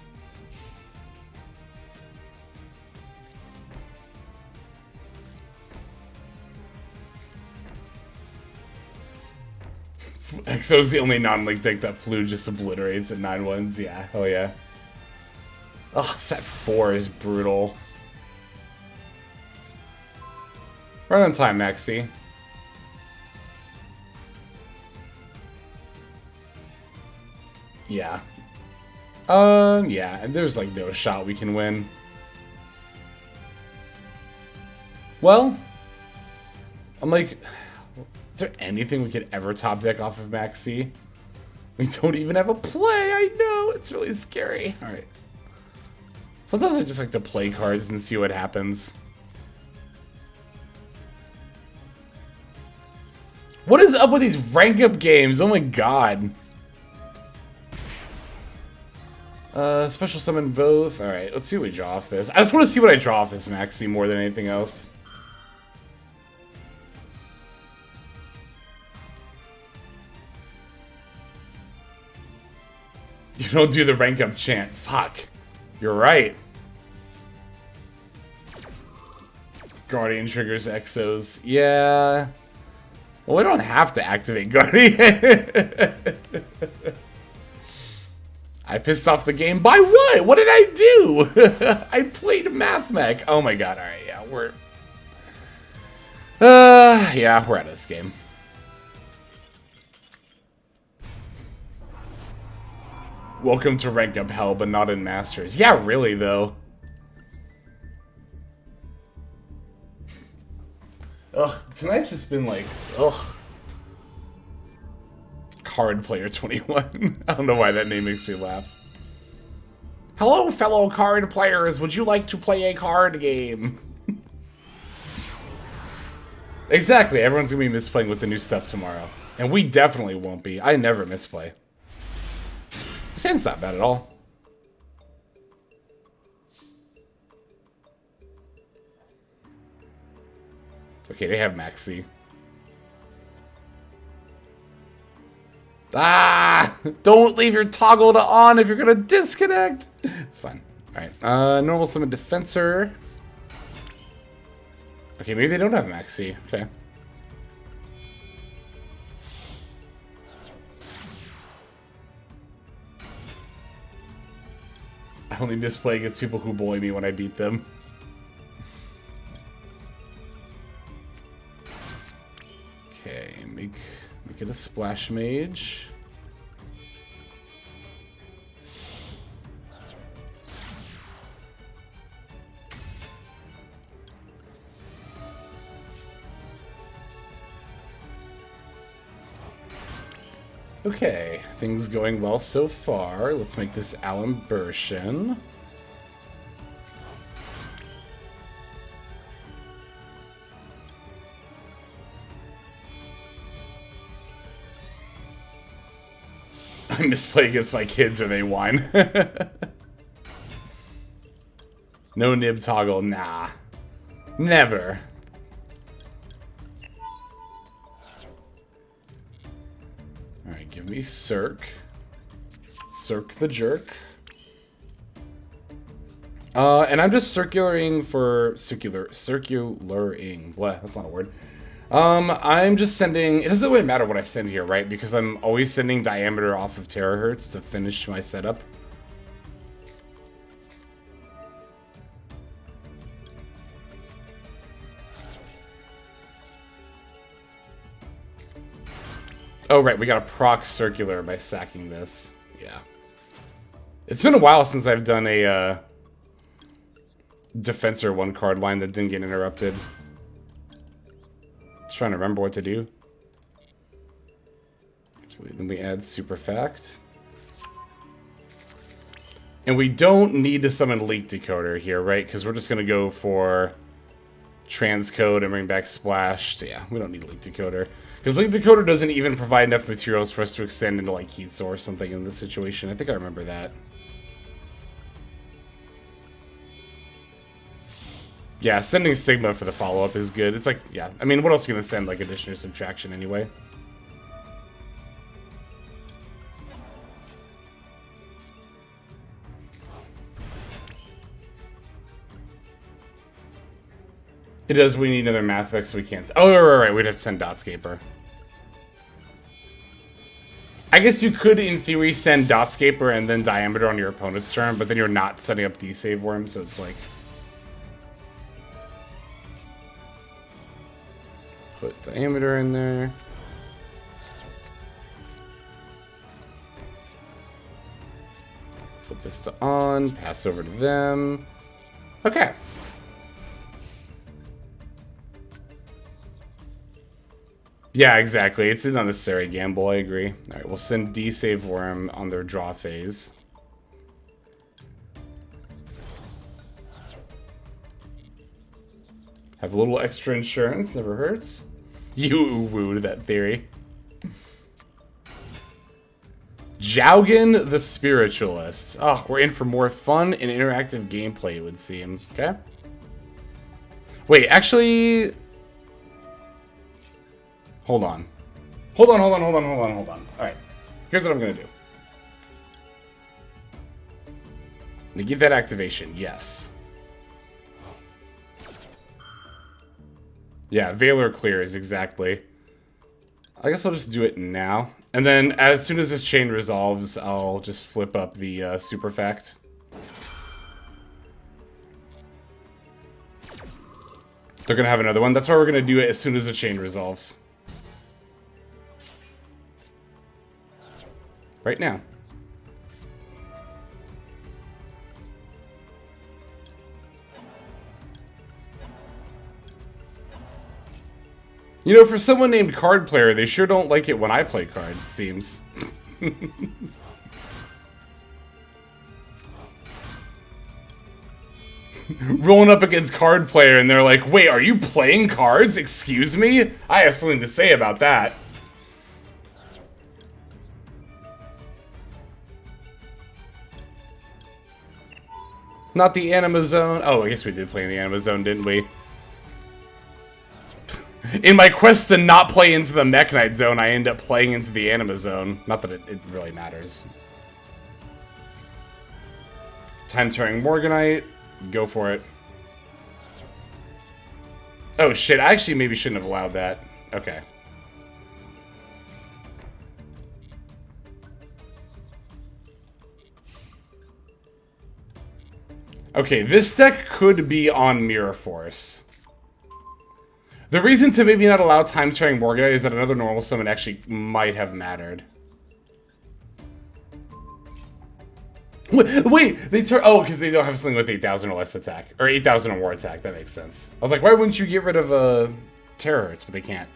Exo's the only non-link deck that Flu just obliterates at 9-1s. Yeah, hell yeah. Ugh, set 4 is brutal. Right on time, Maxi. Yeah. Yeah, and there's like no shot we can win. Well, I'm like, is there anything we could ever top deck off of Maxi? We don't even have a play, I know, it's really scary. Alright. Sometimes I just like to play cards and see what happens. What is up with these rank up games? Oh my god. Special summon both. Alright, let's see what we draw off this. I just want to see what I draw off this Maxi more than anything else. You don't do the rank up chant. Fuck. You're right. Guardian triggers Exos. Yeah. Well, I don't have to activate Guardian. I pissed off the game by what? What did I do? I played MATHMECH. Oh my god. Alright, yeah, we're out of this game. Welcome to rank up hell, but not in Masters. Yeah, really though. Ugh, tonight's just been like, ugh. Card Player 21. I don't know why that name makes me laugh. Hello, fellow card players. Would you like to play a card game? Exactly. Everyone's going to be misplaying with the new stuff tomorrow. And we definitely won't be. I never misplay. This hand's not bad at all. Okay, they have Maxi. Ah! Don't leave your toggle to on if you're gonna disconnect! It's fine. Alright, normal summon Defensor. Okay, maybe they don't have Maxi. Okay. I only misplay against people who bully me when I beat them. Okay, make it a Splash Mage. Okay, things going well so far. Let's make this Alimbertion. I misplay against my kids or they whine. No nib toggle, nah. Never. Alright, give me Cirque. Cirque the jerk. And I'm just circularing for circularing. Blah, that's not a word. I'm just sending, it doesn't really matter what I send here, right? Because I'm always sending diameter off of terahertz to finish my setup. Oh, right, we got a proc circular by sacking this. Yeah. It's been a while since I've done a, Defensor one card line that didn't get interrupted. Trying to remember what to do. Then we add Super Fact. And we don't need to summon Leak Decoder here, right? Because we're just going to go for Transcode and bring back Splash. So yeah, we don't need Leak Decoder. Because Leak Decoder doesn't even provide enough materials for us to extend into like Heat Source or something in this situation. I think I remember that. Yeah, sending Sigma for the follow-up is good. It's like, yeah. I mean, what else are you going to send? Like, addition or subtraction anyway? It does. We need another MATHMECH, so we can't... Oh, right. We'd have to send Dotscaper. I guess you could, in theory, send Dotscaper and then Diameter on your opponent's turn, but then you're not setting up D-Save Worm, so it's like... Put Diameter in there. Flip this to on. Pass over to them. Okay. Yeah, exactly. It's an unnecessary gamble, I agree. Alright, we'll send D-Save Worm on their draw phase. Have a little extra insurance, never hurts. You wooed that theory. Jaugen the Spiritualist. Oh, we're in for more fun and interactive gameplay, it would seem. Okay. Wait, actually... Hold on. Hold on. Alright. Here's what I'm gonna do. Negate that activation. Yes. Yeah, Valor clears, exactly. I guess I'll just do it now. And then, as soon as this chain resolves, I'll just flip up the super fact. They're gonna have another one. That's why we're gonna do it as soon as the chain resolves. Right now. You know, for someone named Card Player, they sure don't like it when I play cards, seems. Rolling up against Card Player and they're like, wait, are you playing cards? Excuse me? I have something to say about that. Not the Anima Zone. Oh, I guess we did play in the Anima Zone, didn't we? In my quest to not play into the Mech Knight Zone, I end up playing into the Anima Zone. Not that it really matters. Time-turning Morganite. Go for it. Oh shit, I actually maybe shouldn't have allowed that. Okay. Okay, this deck could be on Mirror Force. The reason to maybe not allow time-turning Morganite is that another normal summon actually might have mattered. Wait, they turn. Oh, because they don't have something with 8,000 or less attack. Or 8,000 or more attack, that makes sense. I was like, why wouldn't you get rid of Terror Hurts? But they can't.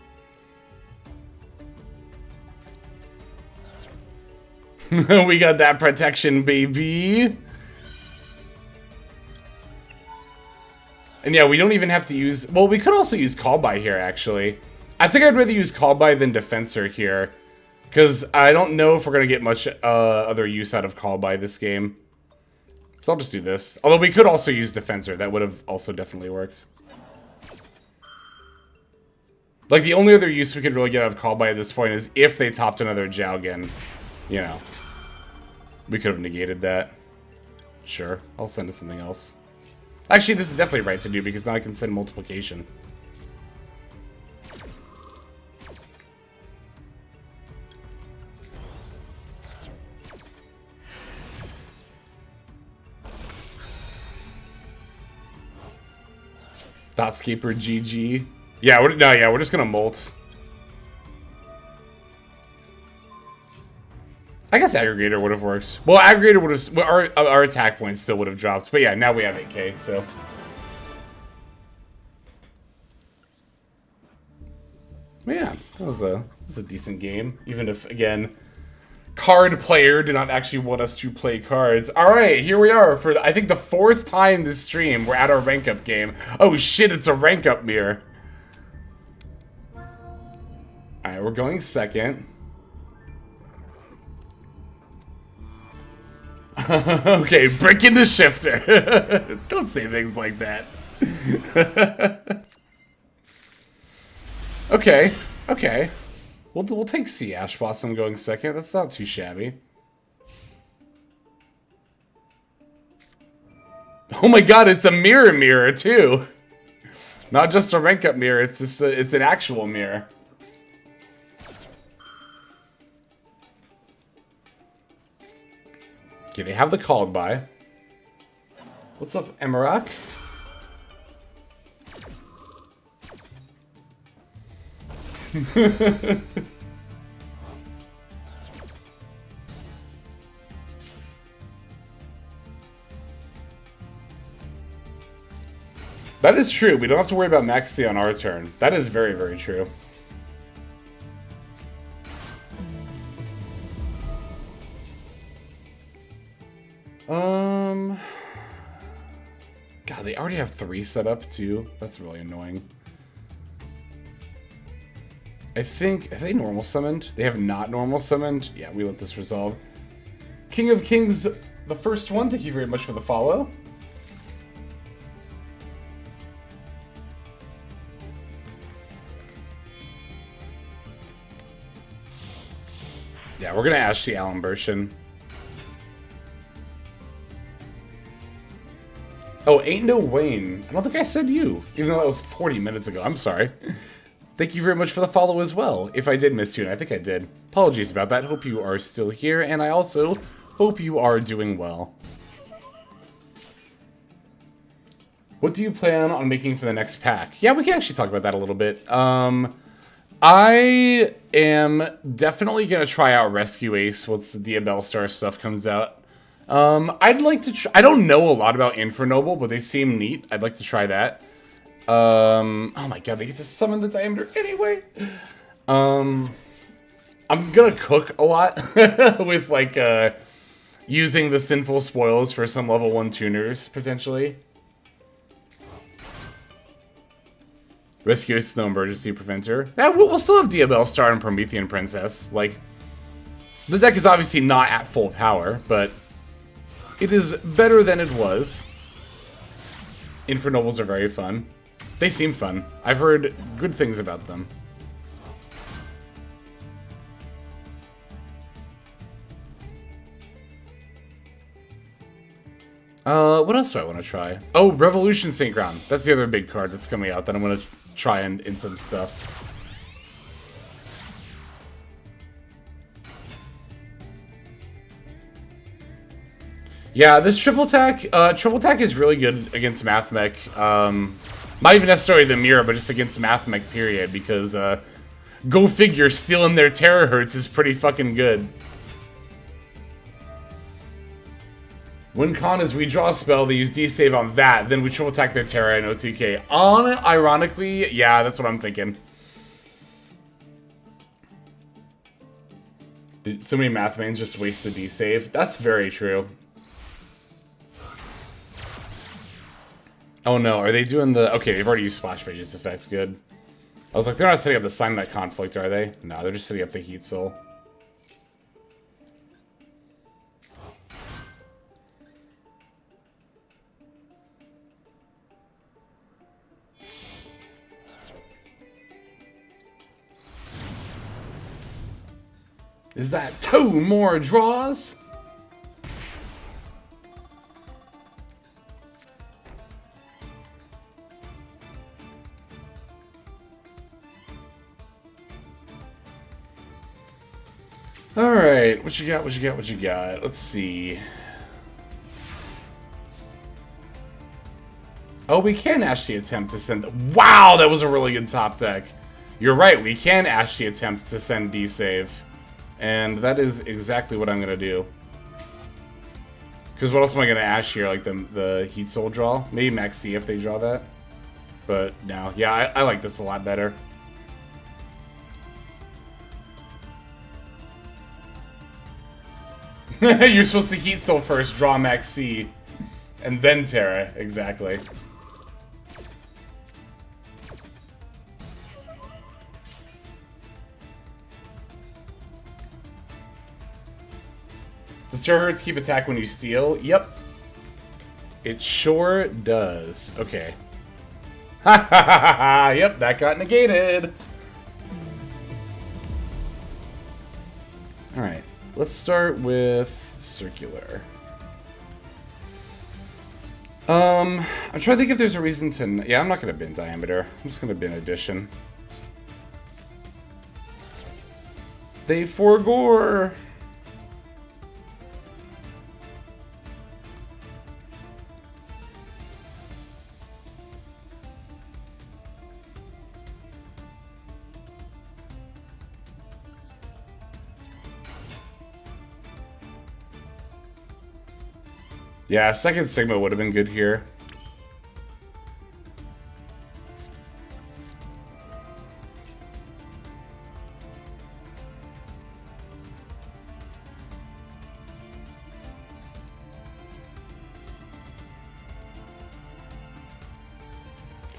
We got that protection, baby. And yeah, we don't even have to use... Well, we could also use Call By here, actually. I think I'd rather use Call By than Defensor here. Because I don't know if we're going to get much other use out of Call By this game. So I'll just do this. Although we could also use Defensor. That would have also definitely worked. Like, the only other use we could really get out of Call By at this point is if they topped another Jaugen. You know. We could have negated that. Sure. I'll send it something else. Actually, this is definitely right to do because now I can send multiplication. Thoughtscaper GG. Yeah, we're just gonna molt. I guess Aggregator would have worked. Well, Aggregator would have... Our attack points still would have dropped. But yeah, now we have 8k, so... Yeah, that was a decent game. Even if, again, Card Player did not actually want us to play cards. Alright, here we are for, I think, the 4th time this stream. We're at our rank up game. Oh shit, it's a rank up mirror. Alright, we're going second. Okay, break into shifter. Don't say things like that. Okay. We'll take C Ash Blossom going second. That's not too shabby. Oh my god, it's a mirror too. Not just a rank up mirror, it's just it's an actual mirror. Okay, they have the Called By. What's up, Emarak? That is true. We don't have to worry about Maxi on our turn. That is very, very true. God, they already have 3 set up too. That's really annoying. I think... Have they normal summoned? They have not normal summoned? Yeah, we let this resolve. King of Kings, the first one. Thank you very much for the follow. Yeah, we're gonna Ash the Alan Bershin. Oh, ain't no Wayne. I don't think I said you, even though that was 40 minutes ago. I'm sorry. Thank you very much for the follow as well. If I did miss you, and I think I did. Apologies about that. Hope you are still here, and I also hope you are doing well. What do you plan on making for the next pack? Yeah, we can actually talk about that a little bit. I am definitely going to try out Rescue Ace once the Diabell Star stuff comes out. I'd like to I don't know a lot about Infernoble, but they seem neat. I'd like to try that. Oh my god, they get to summon the Diameter anyway. I'm gonna cook a lot with, like, using the Sinful Spoils for some level 1 tuners, potentially. Rescue is no emergency preventer. Yeah, we'll still have Diabell Star and Promethean Princess. Like, the deck is obviously not at full power, but it is better than it was. Infernobles are very fun. They seem fun. I've heard good things about them. What else do I want to try? Oh, Revolution Synchron. That's the other big card that's coming out that I'm going to try in some stuff. Yeah, this triple attack is really good against MATHMECH. Not even necessarily the mirror, but just against MATHMECH, period, because, go figure, stealing their terahertz is pretty fucking good. When Con is we draw a spell, they use D-save on that, then we triple attack their Terra and OTK. Ironically, yeah, that's what I'm thinking. Did so many math mains just waste the D-save? That's very true. Oh no, are they doing the... Okay, they've already used Splash Page's effect, good. I was like, they're not setting up the Sign That Conflict, are they? No, they're just setting up the Heat Soul. Is that 2 more draws? Alright, what you got, what you got, what you got? Let's see. Oh, we can actually attempt to send... Wow, that was a really good top deck. You're right, we can actually attempt to send D-Save. And that is exactly what I'm going to do. Because what else am I going to Ash here? Like the Heat Soul draw? Maybe Maxi if they draw that. But no, yeah, I like this a lot better. You're supposed to Heat Soul first, draw Maxi, and then Terra. Exactly. Does Terahertz keep attack when you steal? Yep. It sure does. Okay. Ha ha ha ha! Yep, that got negated. Alright. Let's start with Circular. I'm trying to think if there's a reason to... Yeah, I'm not going to bin Diameter. I'm just going to bin Addition. They forgore! Yeah, second Sigma would have been good here.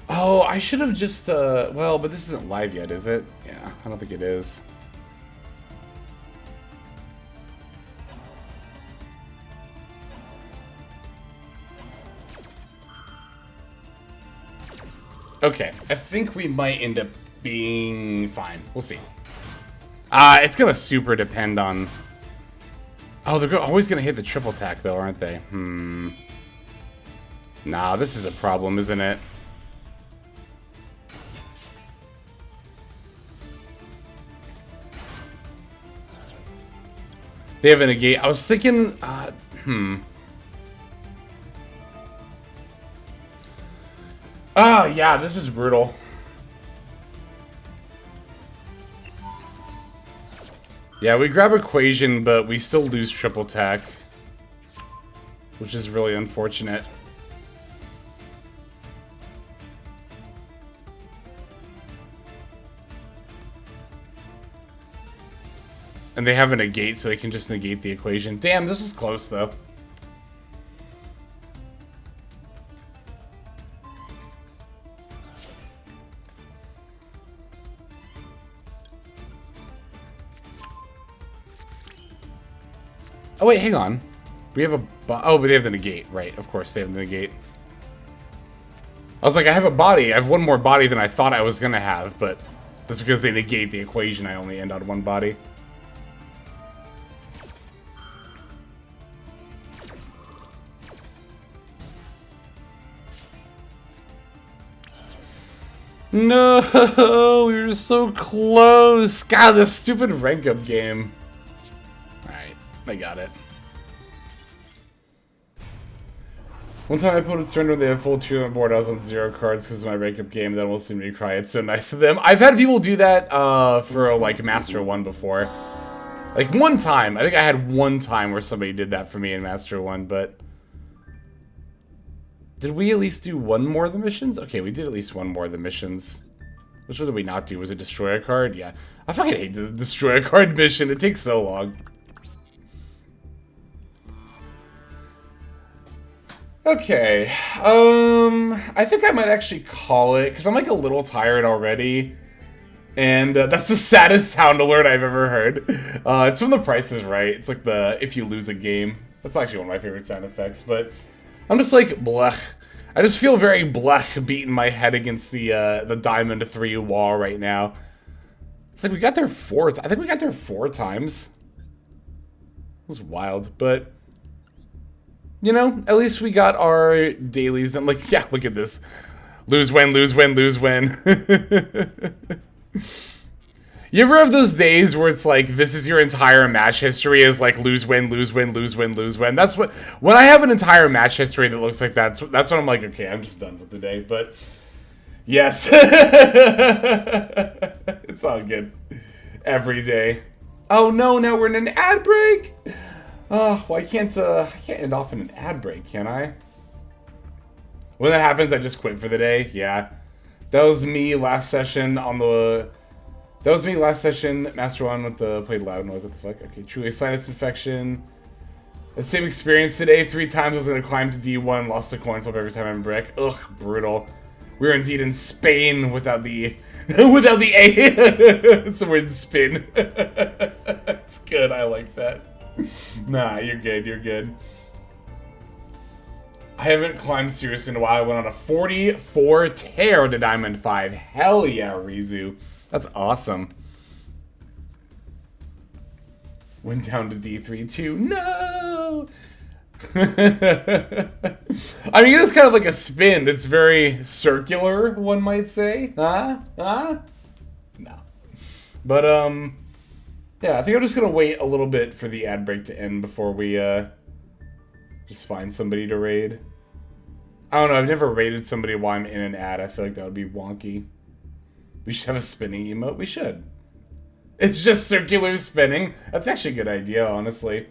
Oh, I should have just, well, but this isn't live yet, is it? Yeah, I don't think it is. Okay, I think we might end up being fine. We'll see. It's gonna super depend on... Oh, they're always gonna hit the triple tack, though, aren't they? Nah, this is a problem, isn't it? They have a negate. I was thinking, yeah, this is brutal. Yeah, we grab equation, but we still lose triple tack, which is really unfortunate. And they have a negate, so they can just negate the equation. Damn, this was close, though. Oh, wait, hang on. We have a... Oh, but they have the negate. Right, of course, they have the negate. I was like, I have a body. I have one more body than I thought I was going to have, but that's because they negate the equation. I only end on one body. No, we were so close. God, this stupid rank up game. Alright, I got it. One time I put it surrender, they have full 2 on board. I was on 0 cards because of my rank up game. That almost made me cry. It's so nice of them. I've had people do that for like Master 1 before. Like one time. I think I had one time where somebody did that for me in Master 1, but... Did we at least do one more of the missions? Okay, we did at least one more of the missions. Which one did we not do? Was it destroy a card? Yeah. I fucking hate the destroy a card mission. It takes so long. Okay. I think I might actually call it, because I'm like a little tired already. And that's the saddest sound alert I've ever heard. It's from The Price is Right. It's like the if you lose a game. That's actually one of my favorite sound effects, but... I'm just like, blech. I just feel very blech beating my head against the Diamond 3 wall right now. It's like we got there I think we got there 4 times. It was wild, but... You know, at least we got our dailies and like, yeah, look at this. Lose, win, lose, win, lose, win. You ever have those days where it's like, this is your entire match history is like lose, win, lose, win, lose, win, lose, win. That's what, when I have an entire match history that looks like that, that's when I'm like, okay, I'm just done for the day, but yes. It's all good. Every day. Oh no, now we're in an ad break. Oh, well, I can't end off in an ad break, can I? When that happens, I just quit for the day. Yeah. That was me last session on the... That was me last session, Master 1 with the played loud and like, what the fuck? Okay, truly sinus infection. The same experience today. 3 times I was gonna climb to D1, lost the coin flip every time I'm brick. Ugh, brutal. We're indeed in Spain without the without the A. So we're in spin. It's good, I like that. Nah, you're good, you're good. I haven't climbed seriously in a while. I went on a 44 tear to Diamond 5. Hell yeah, Rizu. That's awesome. Went down to D3 too. No! I mean, it is kind of like a spin. It's very circular, one might say. Huh? Huh? No. But, yeah, I think I'm just gonna wait a little bit for the ad break to end before we, just find somebody to raid. I don't know, I've never raided somebody while I'm in an ad. I feel like that would be wonky. We should have a spinning emote. We should. It's just circular spinning. That's actually a good idea, honestly.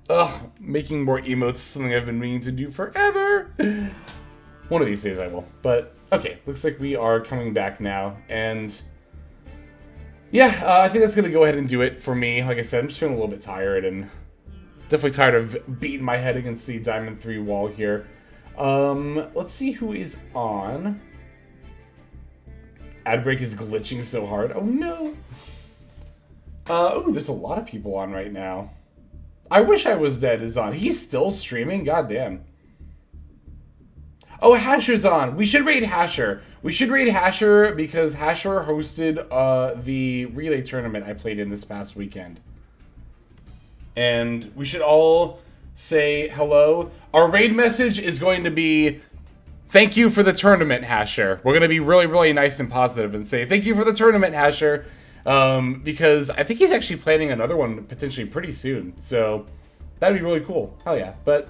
Ugh, making more emotes is something I've been meaning to do forever. One of these days I will. But, okay, looks like we are coming back now. And, yeah, I think that's going to go ahead and do it for me. Like I said, I'm just feeling a little bit tired and definitely tired of beating my head against the Diamond 3 wall here. Let's see who is on. Ad break is glitching so hard. Oh no. Oh, there's a lot of people on right now. I wish I Was Dead is on. He's still streaming? Goddamn. Oh, Hasher's on. We should raid Hasher. We should raid Hasher because Hasher hosted the relay tournament I played in this past weekend. And we should all say hello. Our raid message is going to be, thank you for the tournament, Hasher. We're going to be really, really nice and positive and say, thank you for the tournament, Hasher. Because I think he's actually planning another one potentially pretty soon. So that'd be really cool. Hell yeah. But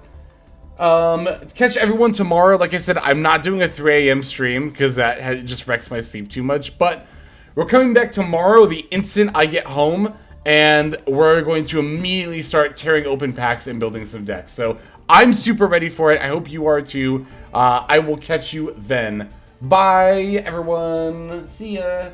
catch everyone tomorrow. Like I said, I'm not doing a 3 a.m. stream because that just wrecks my sleep too much. But we're coming back tomorrow the instant I get home. And we're going to immediately start tearing open packs and building some decks. So I'm super ready for it. I hope you are too. I will catch you then. Bye, everyone. See ya.